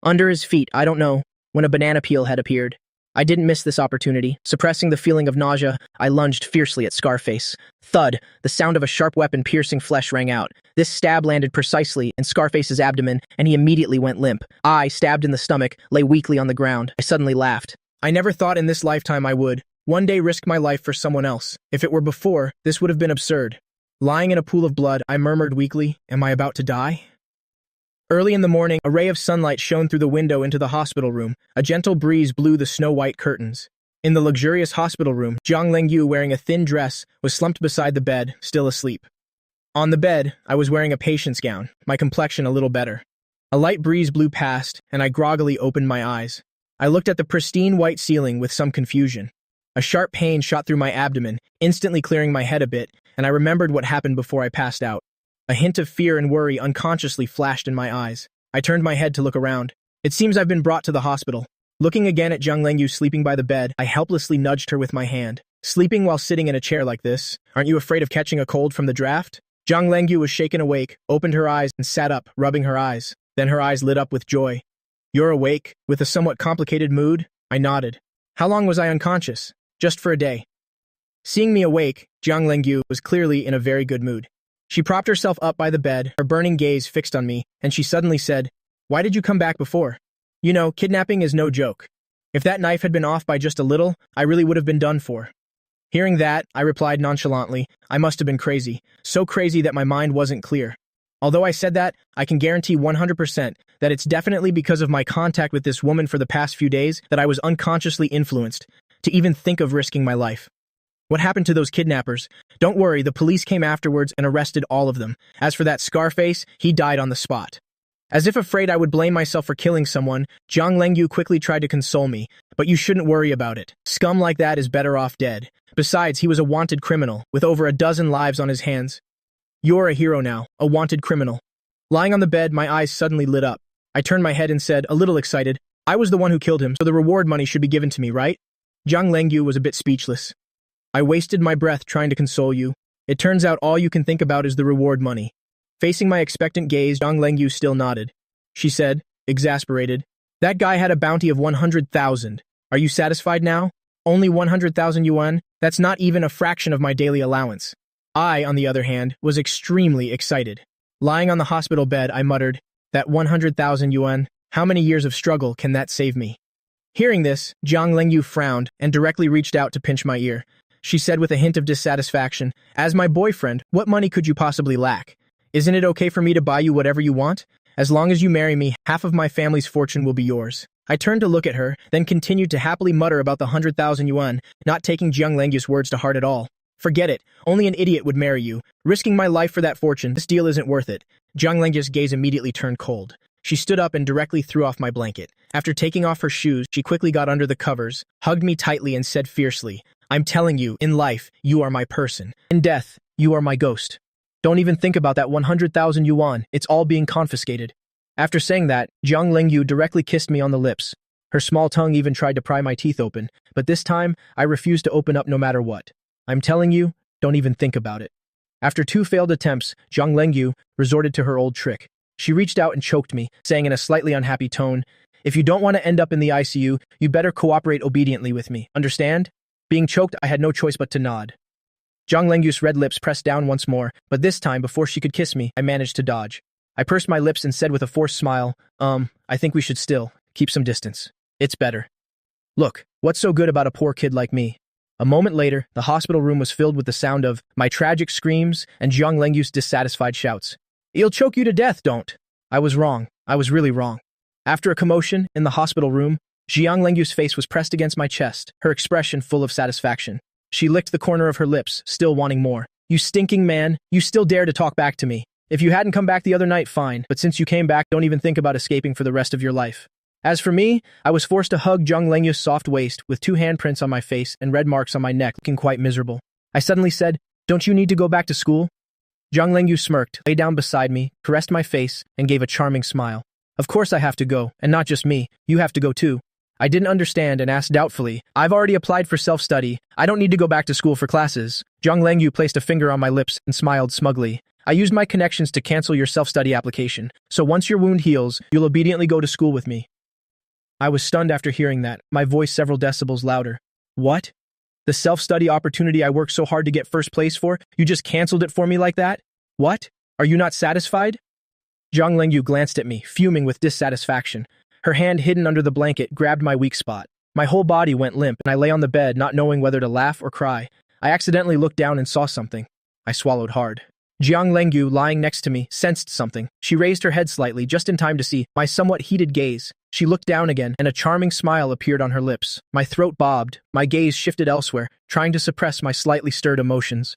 Under his feet, I don't know, when a banana peel had appeared. I didn't miss this opportunity. Suppressing the feeling of nausea, I lunged fiercely at Scarface. Thud, the sound of a sharp weapon piercing flesh rang out. This stab landed precisely in Scarface's abdomen, and he immediately went limp. I, stabbed in the stomach, lay weakly on the ground. I suddenly laughed. I never thought in this lifetime I would one day risk my life for someone else. If it were before, this would have been absurd. Lying in a pool of blood, I murmured weakly, "Am I about to die?" Early in the morning, a ray of sunlight shone through the window into the hospital room. A gentle breeze blew the snow-white curtains. In the luxurious hospital room, Jiang Lengyu, wearing a thin dress, was slumped beside the bed, still asleep. On the bed, I was wearing a patient's gown, my complexion a little better. A light breeze blew past, and I groggily opened my eyes. I looked at the pristine white ceiling with some confusion. A sharp pain shot through my abdomen, instantly clearing my head a bit, and I remembered what happened before I passed out. A hint of fear and worry unconsciously flashed in my eyes. I turned my head to look around. It seems I've been brought to the hospital. Looking again at Jiang Lengyu sleeping by the bed, I helplessly nudged her with my hand. "Sleeping while sitting in a chair like this? Aren't you afraid of catching a cold from the draft?" Jiang Lengyu was shaken awake, opened her eyes, and sat up, rubbing her eyes. Then her eyes lit up with joy. "You're awake, with a somewhat complicated mood?" I nodded. "How long was I unconscious?" "Just for a day." Seeing me awake, Jiang Lengyu was clearly in a very good mood. She propped herself up by the bed, her burning gaze fixed on me, and she suddenly said, "Why did you come back before? You know, kidnapping is no joke. If that knife had been off by just a little, I really would have been done for." Hearing that, I replied nonchalantly, "I must have been crazy, so crazy that my mind wasn't clear. Although I said that, I can guarantee 100% that it's definitely because of my contact with this woman for the past few days that I was unconsciously influenced to even think of risking my life. What happened to those kidnappers? Don't worry, the police came afterwards and arrested all of them. As for that Scarface, he died on the spot." As if afraid I would blame myself for killing someone, Jiang Lengyu quickly tried to console me, "But you shouldn't worry about it. Scum like that is better off dead. Besides, he was a wanted criminal, with over a dozen lives on his hands. You're a hero now, a wanted criminal." Lying on the bed, my eyes suddenly lit up. I turned my head and said, a little excited, "I was the one who killed him, so the reward money should be given to me, right?" Jiang Lengyu was a bit speechless. "I wasted my breath trying to console you. It turns out all you can think about is the reward money." Facing my expectant gaze, Jiang Lengyu still nodded. She said, exasperated, "That guy had a bounty of 100,000. Are you satisfied now? Only 100,000 yuan? That's not even a fraction of my daily allowance." I, on the other hand, was extremely excited. Lying on the hospital bed, I muttered, that 100,000 yuan, how many years of struggle can that save me? Hearing this, Jiang Lengyu frowned and directly reached out to pinch my ear. She said with a hint of dissatisfaction, as my boyfriend, what money could you possibly lack? Isn't it okay for me to buy you whatever you want? As long as you marry me, half of my family's fortune will be yours. I turned to look at her, then continued to happily mutter about the 100,000 yuan, not taking Jiang Lengyu's words to heart at all. Forget it. Only an idiot would marry you. Risking my life for that fortune, this deal isn't worth it. Jiang Lengyu's gaze immediately turned cold. She stood up and directly threw off my blanket. After taking off her shoes, she quickly got under the covers, hugged me tightly and said fiercely, I'm telling you, in life, you are my person. In death, you are my ghost. Don't even think about that 100,000 yuan. It's all being confiscated. After saying that, Jiang Lengyu directly kissed me on the lips. Her small tongue even tried to pry my teeth open, but this time, I refused to open up no matter what. I'm telling you, don't even think about it. After 2 failed attempts, Jiang Lengyu resorted to her old trick. She reached out and choked me, saying in a slightly unhappy tone, if you don't want to end up in the ICU, you better cooperate obediently with me, understand? Being choked, I had no choice but to nod. Jiang Lengyu's red lips pressed down once more, but this time, before she could kiss me, I managed to dodge. I pursed my lips and said with a forced smile, I think we should still keep some distance. It's better. Look, what's so good about a poor kid like me? A moment later, the hospital room was filled with the sound of my tragic screams and Jiang Lengyu's dissatisfied shouts. He'll choke you to death, don't. I was wrong. I was really wrong. After a commotion in the hospital room, Jiang Lengyu's face was pressed against my chest, her expression full of satisfaction. She licked the corner of her lips, still wanting more. You stinking man, you still dare to talk back to me. If you hadn't come back the other night, fine, but since you came back, don't even think about escaping for the rest of your life. As for me, I was forced to hug Jiang Lengyu's soft waist with 2 handprints on my face and red marks on my neck, looking quite miserable. I suddenly said, don't you need to go back to school? Jiang Lengyu smirked, lay down beside me, caressed my face, and gave a charming smile. Of course I have to go, and not just me, you have to go too. I didn't understand and asked doubtfully, I've already applied for self-study, I don't need to go back to school for classes. Jiang Lengyu placed a finger on my lips and smiled smugly. I used my connections to cancel your self-study application, so once your wound heals, you'll obediently go to school with me. I was stunned after hearing that, my voice several decibels louder. What? The self-study opportunity I worked so hard to get first place for, you just canceled it for me like that? What? Are you not satisfied? Jiang Lengyu glanced at me, fuming with dissatisfaction. Her hand hidden under the blanket grabbed my weak spot. My whole body went limp, and I lay on the bed not knowing whether to laugh or cry. I accidentally looked down and saw something. I swallowed hard. Jiang Lengyu, lying next to me, sensed something. She raised her head slightly, just in time to see my somewhat heated gaze. She looked down again, and a charming smile appeared on her lips. My throat bobbed, my gaze shifted elsewhere, trying to suppress my slightly stirred emotions.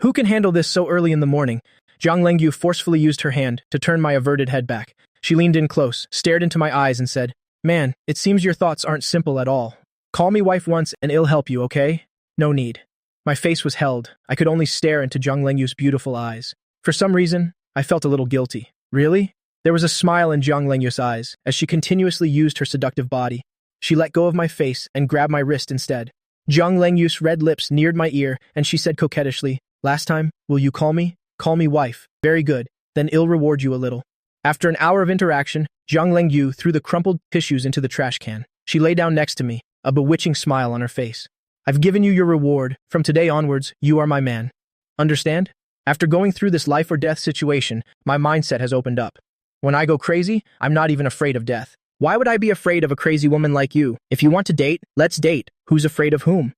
Who can handle this so early in the morning? Jiang Lengyu forcefully used her hand to turn my averted head back. She leaned in close, stared into my eyes and said, Man, it seems your thoughts aren't simple at all. Call me wife once and it'll help you, okay? No need. My face was held. I could only stare into Jiang Lengyu's beautiful eyes. For some reason, I felt a little guilty. Really? There was a smile in Jiang Lengyu's eyes as she continuously used her seductive body. She let go of my face and grabbed my wrist instead. Jiang Lengyu's red lips neared my ear and she said coquettishly, Last time, will you call me? Call me wife. Very good. Then I'll reward you a little. After an hour of interaction, Jiang Lengyu threw the crumpled tissues into the trash can. She lay down next to me, a bewitching smile on her face. I've given you your reward. From today onwards, you are my man. Understand? After going through this life or death situation, my mindset has opened up. When I go crazy, I'm not even afraid of death. Why would I be afraid of a crazy woman like you? If you want to date, let's date. Who's afraid of whom?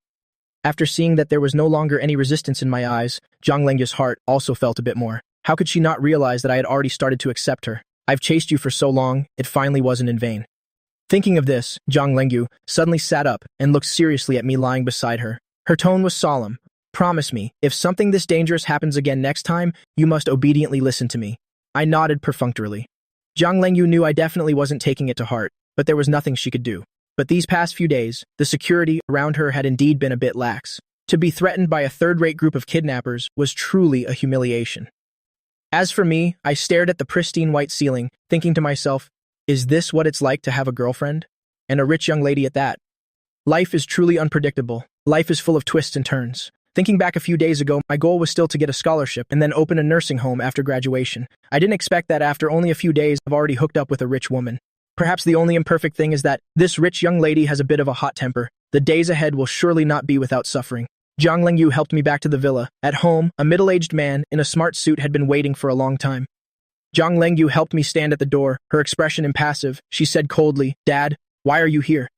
After seeing that there was no longer any resistance in my eyes, Jiang Lengyu's heart also felt a bit more. How could she not realize that I had already started to accept her? I've chased you for so long, it finally wasn't in vain. Thinking of this, Jiang Lengyu suddenly sat up and looked seriously at me lying beside her. Her tone was solemn. Promise me, if something this dangerous happens again next time, you must obediently listen to me. I nodded perfunctorily. Jiang Lengyu knew I definitely wasn't taking it to heart, but there was nothing she could do. But these past few days, the security around her had indeed been a bit lax. To be threatened by a third-rate group of kidnappers was truly a humiliation. As for me, I stared at the pristine white ceiling, thinking to myself, is this what it's like to have a girlfriend? And a rich young lady at that. Life is truly unpredictable. Life is full of twists and turns. Thinking back a few days ago, my goal was still to get a scholarship and then open a nursing home after graduation. I didn't expect that after only a few days, I've already hooked up with a rich woman. Perhaps the only imperfect thing is that this rich young lady has a bit of a hot temper. The days ahead will surely not be without suffering. Jiang Lingyu helped me back to the villa. At home, a middle-aged man in a smart suit had been waiting for a long time. Jiang Lingyu helped me stand at the door, her expression impassive. She said coldly, "Dad, why are you here?"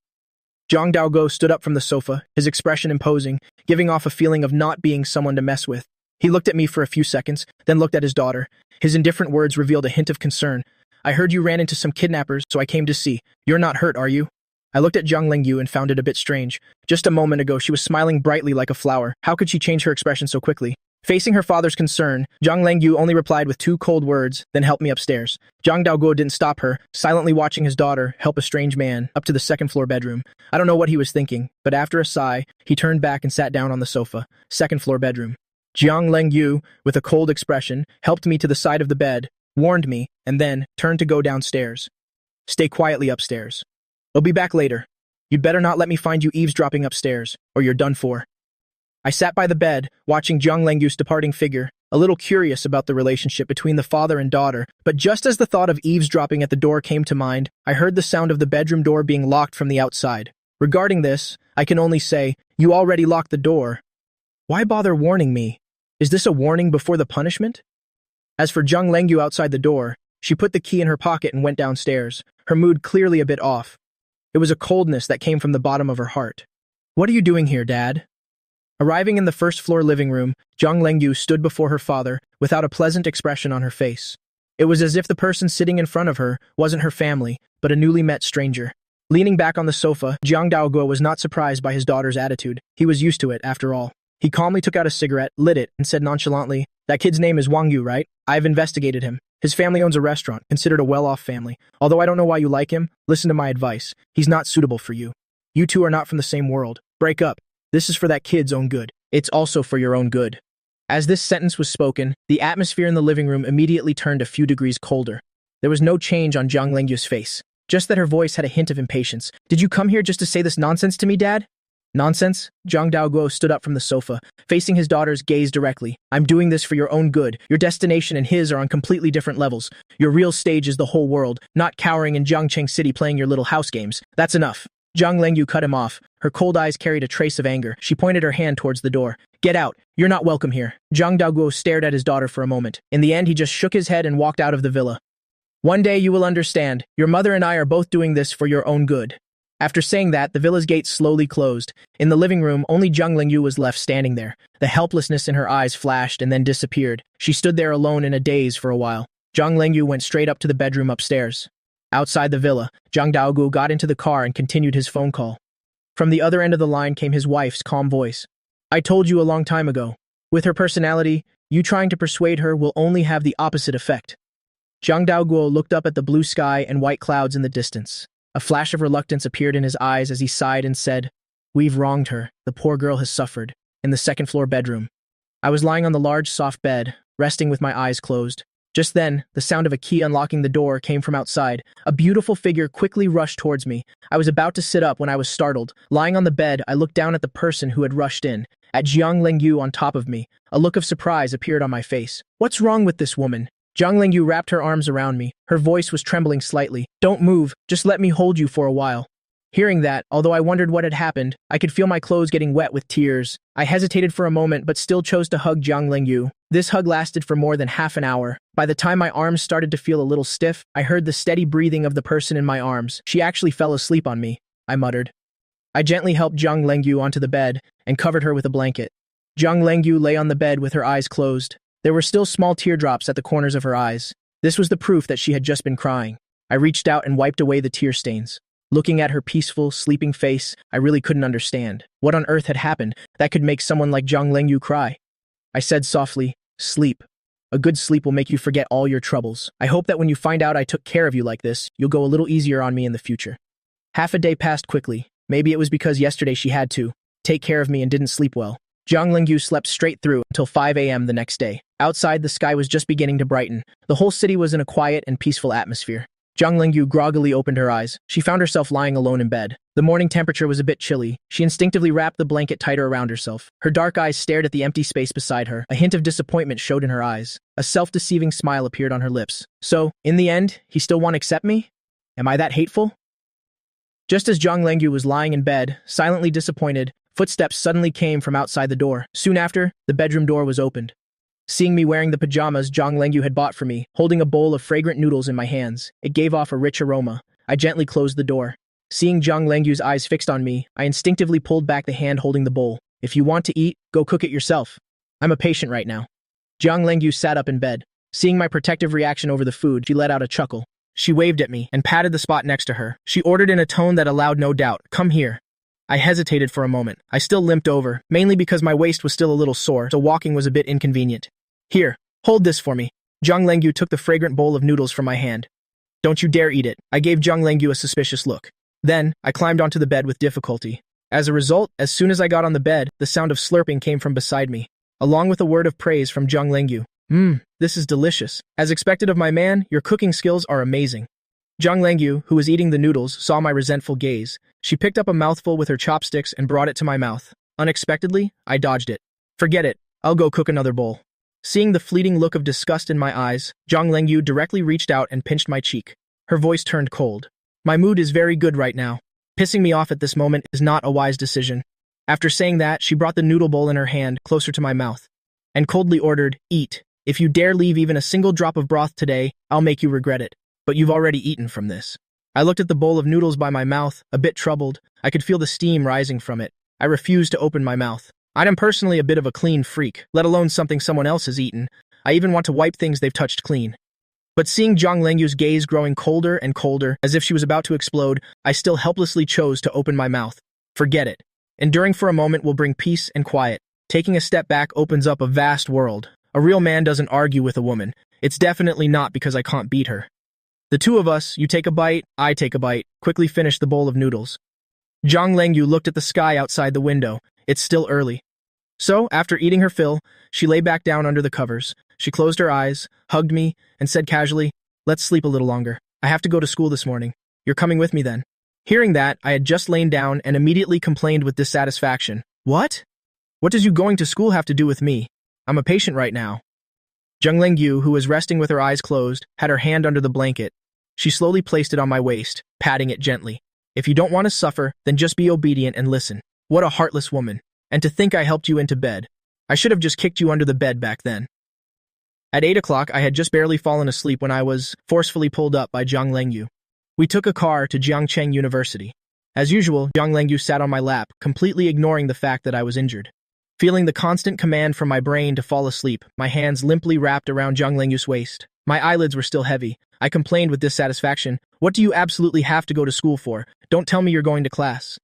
Zhang Daoguo stood up from the sofa, his expression imposing, giving off a feeling of not being someone to mess with. He looked at me for a few seconds, then looked at his daughter. His indifferent words revealed a hint of concern. "I heard you ran into some kidnappers, so I came to see. You're not hurt, are you?" I looked at Jiang Lingyu and found it a bit strange. Just a moment ago, she was smiling brightly like a flower. How could she change her expression so quickly? Facing her father's concern, Jiang Lingyu only replied with 2 cold words, then helped me upstairs. Zhang Daoguo didn't stop her, silently watching his daughter help a strange man up to the second-floor bedroom. I don't know what he was thinking, but after a sigh, he turned back and sat down on the sofa. Second-floor bedroom. Jiang Lingyu, with a cold expression, helped me to the side of the bed, warned me, and then turned to go downstairs. "Stay quietly upstairs. I'll be back later. You'd better not let me find you eavesdropping upstairs, or you're done for." I sat by the bed, watching Jiang Lingyu's departing figure, a little curious about the relationship between the father and daughter, but just as the thought of eavesdropping at the door came to mind, I heard the sound of the bedroom door being locked from the outside. Regarding this, I can only say, "You already locked the door. Why bother warning me? Is this a warning before the punishment?" As for Jiang Lingyu outside the door, she put the key in her pocket and went downstairs, her mood clearly a bit off. It was a coldness that came from the bottom of her heart. "What are you doing here, Dad?" Arriving in the first-floor living room, Jiang Lingyu stood before her father without a pleasant expression on her face. It was as if the person sitting in front of her wasn't her family, but a newly met stranger. Leaning back on the sofa, Jiang Daoguo was not surprised by his daughter's attitude. He was used to it, after all. He calmly took out a cigarette, lit it, and said nonchalantly, "That kid's name is Wang Yu, right? I've investigated him. His family owns a restaurant, considered a well-off family. Although I don't know why you like him, listen to my advice. He's not suitable for you. You two are not from the same world. Break up. This is for that kid's own good. It's also for your own good." As this sentence was spoken, the atmosphere in the living room immediately turned a few degrees colder. There was no change on Jiang Lingyu's face, just that her voice had a hint of impatience. "Did you come here just to say this nonsense to me, Dad?" "Nonsense?" Zhang Daoguo stood up from the sofa, facing his daughter's gaze directly. "I'm doing this for your own good. Your destination and his are on completely different levels. Your real stage is the whole world, not cowering in Jiangcheng City playing your little house games. That's enough." Jiang Lingyu cut him off. Her cold eyes carried a trace of anger. She pointed her hand towards the door. "Get out. You're not welcome here." Zhang Daoguo stared at his daughter for a moment. In the end, he just shook his head and walked out of the villa. "One day you will understand. Your mother and I are both doing this for your own good." After saying that, the villa's gates slowly closed. In the living room, only Jiang Lingyu was left standing there. The helplessness in her eyes flashed and then disappeared. She stood there alone in a daze for a while. Jiang Lingyu went straight up to the bedroom upstairs. Outside the villa, Zhang Daoguo got into the car and continued his phone call. From the other end of the line came his wife's calm voice. "I told you a long time ago. With her personality, you trying to persuade her will only have the opposite effect." Zhang Daoguo looked up at the blue sky and white clouds in the distance. A flash of reluctance appeared in his eyes as he sighed and said, "We've wronged her. The poor girl has suffered." In the second-floor bedroom, I was lying on the large, soft bed, resting with my eyes closed. Just then, the sound of a key unlocking the door came from outside. A beautiful figure quickly rushed towards me. I was about to sit up when I was startled. Lying on the bed, I looked down at the person who had rushed in, at Jiang Lingyu on top of me. A look of surprise appeared on my face. "What's wrong with this woman?" Jiang Lingyu wrapped her arms around me. Her voice was trembling slightly. "Don't move, just let me hold you for a while." Hearing that, although I wondered what had happened, I could feel my clothes getting wet with tears. I hesitated for a moment but still chose to hug Jiang Lingyu. This hug lasted for more than half an hour. By the time my arms started to feel a little stiff, I heard the steady breathing of the person in my arms. "She actually fell asleep on me," I muttered. I gently helped Jiang Lingyu onto the bed and covered her with a blanket. Jiang Lingyu lay on the bed with her eyes closed. There were still small teardrops at the corners of her eyes. This was the proof that she had just been crying. I reached out and wiped away the tear stains. Looking at her peaceful, sleeping face, I really couldn't understand. What on earth had happened that could make someone like Jiang Lingyu cry? I said softly, "Sleep. A good sleep will make you forget all your troubles. I hope that when you find out I took care of you like this, you'll go a little easier on me in the future." Half a day passed quickly. Maybe it was because yesterday she had to take care of me and didn't sleep well. Jiang Lingyu slept straight through until 5 a.m. the next day. Outside, the sky was just beginning to brighten. The whole city was in a quiet and peaceful atmosphere. Jiang Lingyu groggily opened her eyes. She found herself lying alone in bed. The morning temperature was a bit chilly. She instinctively wrapped the blanket tighter around herself. Her dark eyes stared at the empty space beside her. A hint of disappointment showed in her eyes. A self-deceiving smile appeared on her lips. "So, in the end, he still won't accept me? Am I that hateful?" Just as Jiang Lingyu was lying in bed, silently disappointed, Footsteps suddenly came from outside the door. Soon after, the bedroom door was opened. Seeing me wearing the pajamas Zhang Lengyu had bought for me, holding a bowl of fragrant noodles in my hands, it gave off a rich aroma. I gently closed the door. Seeing Zhang Lengyu's eyes fixed on me, I instinctively pulled back the hand holding the bowl. If you want to eat, go cook it yourself. I'm a patient right now. Zhang Lengyu sat up in bed. Seeing my protective reaction over the food, she let out a chuckle. She waved at me and patted the spot next to her. She ordered in a tone that allowed no doubt, "Come here." I hesitated for a moment. I still limped over, mainly because my waist was still a little sore, so walking was a bit inconvenient. "Here, hold this for me." Zhang Lengyu took the fragrant bowl of noodles from my hand. "Don't you dare eat it." I gave Zhang Lengyu a suspicious look. Then, I climbed onto the bed with difficulty. As a result, as soon as I got on the bed, the sound of slurping came from beside me, along with a word of praise from Zhang Lengyu. This is delicious. As expected of my man, your cooking skills are amazing." Zhang Lengyu, who was eating the noodles, saw my resentful gaze. She picked up a mouthful with her chopsticks and brought it to my mouth. Unexpectedly, I dodged it. "Forget it. I'll go cook another bowl." Seeing the fleeting look of disgust in my eyes, Zhang Lengyu directly reached out and pinched my cheek. Her voice turned cold. "My mood is very good right now. Pissing me off at this moment is not a wise decision." After saying that, she brought the noodle bowl in her hand closer to my mouth and coldly ordered, "Eat. If you dare leave even a single drop of broth today, I'll make you regret it. But you've already eaten from this." I looked at the bowl of noodles by my mouth, a bit troubled. I could feel the steam rising from it. I refused to open my mouth. I am personally a bit of a clean freak, let alone something someone else has eaten. I even want to wipe things they've touched clean. But seeing Zhang Lengyu's gaze growing colder and colder, as if she was about to explode, I still helplessly chose to open my mouth. Forget it. Enduring for a moment will bring peace and quiet. Taking a step back opens up a vast world. A real man doesn't argue with a woman. It's definitely not because I can't beat her. The two of us, you take a bite, I take a bite, quickly finished the bowl of noodles. Zhang Lengyu looked at the sky outside the window. It's still early. So, after eating her fill, she lay back down under the covers. She closed her eyes, hugged me, and said casually, "Let's sleep a little longer. I have to go to school this morning. You're coming with me then." Hearing that, I had just lain down and immediately complained with dissatisfaction. "What? What does you going to school have to do with me? I'm a patient right now." Zhang Lengyu, who was resting with her eyes closed, had her hand under the blanket. She slowly placed it on my waist, patting it gently. "If you don't want to suffer, then just be obedient and listen." What a heartless woman. And to think I helped you into bed. I should have just kicked you under the bed back then. At 8 o'clock, I had just barely fallen asleep when I was forcefully pulled up by Zhang Lengyu. We took a car to Jiangcheng University. As usual, Zhang Lengyu sat on my lap, completely ignoring the fact that I was injured. Feeling the constant command from my brain to fall asleep, my hands limply wrapped around Zhang Lengyu's waist. My eyelids were still heavy. I complained with dissatisfaction. "What do you absolutely have to go to school for? Don't tell me you're going to class."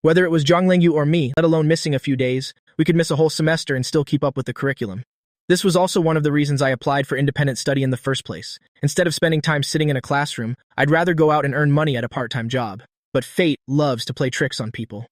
Whether it was Zhang Lengyu or me, let alone missing a few days, we could miss a whole semester and still keep up with the curriculum. This was also one of the reasons I applied for independent study in the first place. Instead of spending time sitting in a classroom, I'd rather go out and earn money at a part-time job. But fate loves to play tricks on people.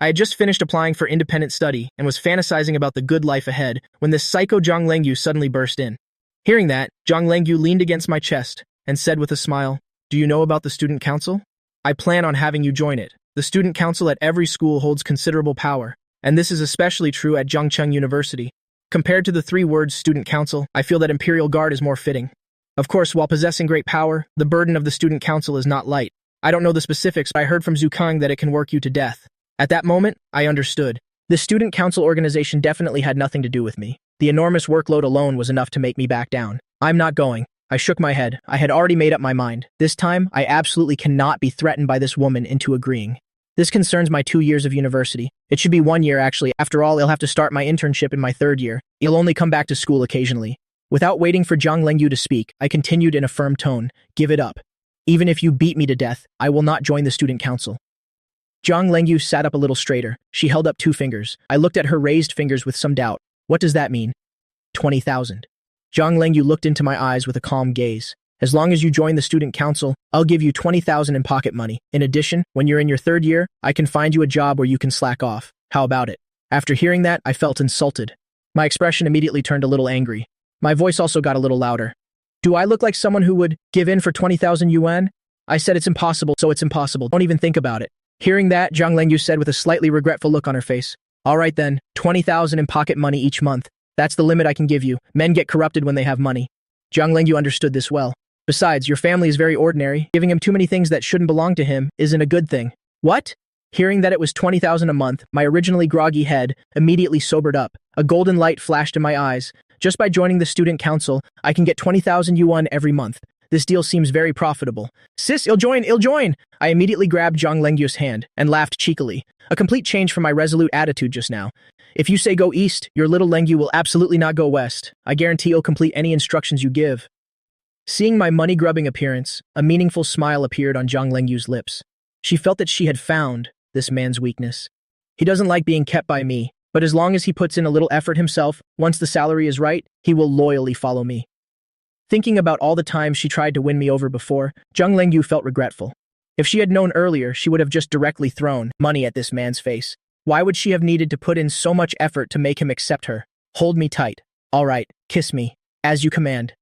I had just finished applying for independent study and was fantasizing about the good life ahead when this psycho Zhang Lengyu suddenly burst in. Hearing that, Zhang Lengyu leaned against my chest and said with a smile, "Do you know about the student council? I plan on having you join it. The student council at every school holds considerable power, and this is especially true at Jiangcheng University. Compared to the three words student council, I feel that Imperial Guard is more fitting. Of course, while possessing great power, the burden of the student council is not light. I don't know the specifics, but I heard from Zukang that it can work you to death." At that moment, I understood. The student council organization definitely had nothing to do with me. The enormous workload alone was enough to make me back down. "I'm not going." I shook my head. I had already made up my mind. This time, I absolutely cannot be threatened by this woman into agreeing. This concerns my 2 years of university. It should be 1 year, actually. After all, I'll have to start my internship in my 3rd year. I'll only come back to school occasionally. Without waiting for Zhang Lengyu to speak, I continued in a firm tone, "Give it up. Even if you beat me to death, I will not join the student council." Zhang Lengyu sat up a little straighter. She held up 2 fingers. I looked at her raised fingers with some doubt. "What does that mean?" 20,000. Zhang Lengyu looked into my eyes with a calm gaze. "As long as you join the student council, I'll give you 20,000 in pocket money. In addition, when you're in your 3rd year, I can find you a job where you can slack off. How about it?" After hearing that, I felt insulted. My expression immediately turned a little angry. My voice also got a little louder. "Do I look like someone who would give in for 20,000 yuan? I said it's impossible, so it's impossible. Don't even think about it." Hearing that, Zhang Lengyu said with a slightly regretful look on her face, "All right then, 20,000 in pocket money each month. That's the limit I can give you. Men get corrupted when they have money." Zhang Lengyu understood this well. "Besides, your family is very ordinary. Giving him too many things that shouldn't belong to him isn't a good thing." "What?" Hearing that it was 20,000 a month, my originally groggy head immediately sobered up. A golden light flashed in my eyes. Just by joining the student council, I can get 20,000 yuan every month. This deal seems very profitable. Sis, I'll join, I'll join! I immediately grabbed Zhang Lengyu's hand and laughed cheekily. A complete change from my resolute attitude just now. If you say go east, your little Lengyu will absolutely not go west. I guarantee he'll complete any instructions you give. Seeing my money-grubbing appearance, a meaningful smile appeared on Zhang Lengyu's lips. She felt that she had found this man's weakness. He doesn't like being kept by me, but as long as he puts in a little effort himself, once the salary is right, he will loyally follow me. Thinking about all the times she tried to win me over before, Zhang Lengyu felt regretful. If she had known earlier, she would have just directly thrown money at this man's face. Why would she have needed to put in so much effort to make him accept her? Hold me tight. All right, kiss me. As you command.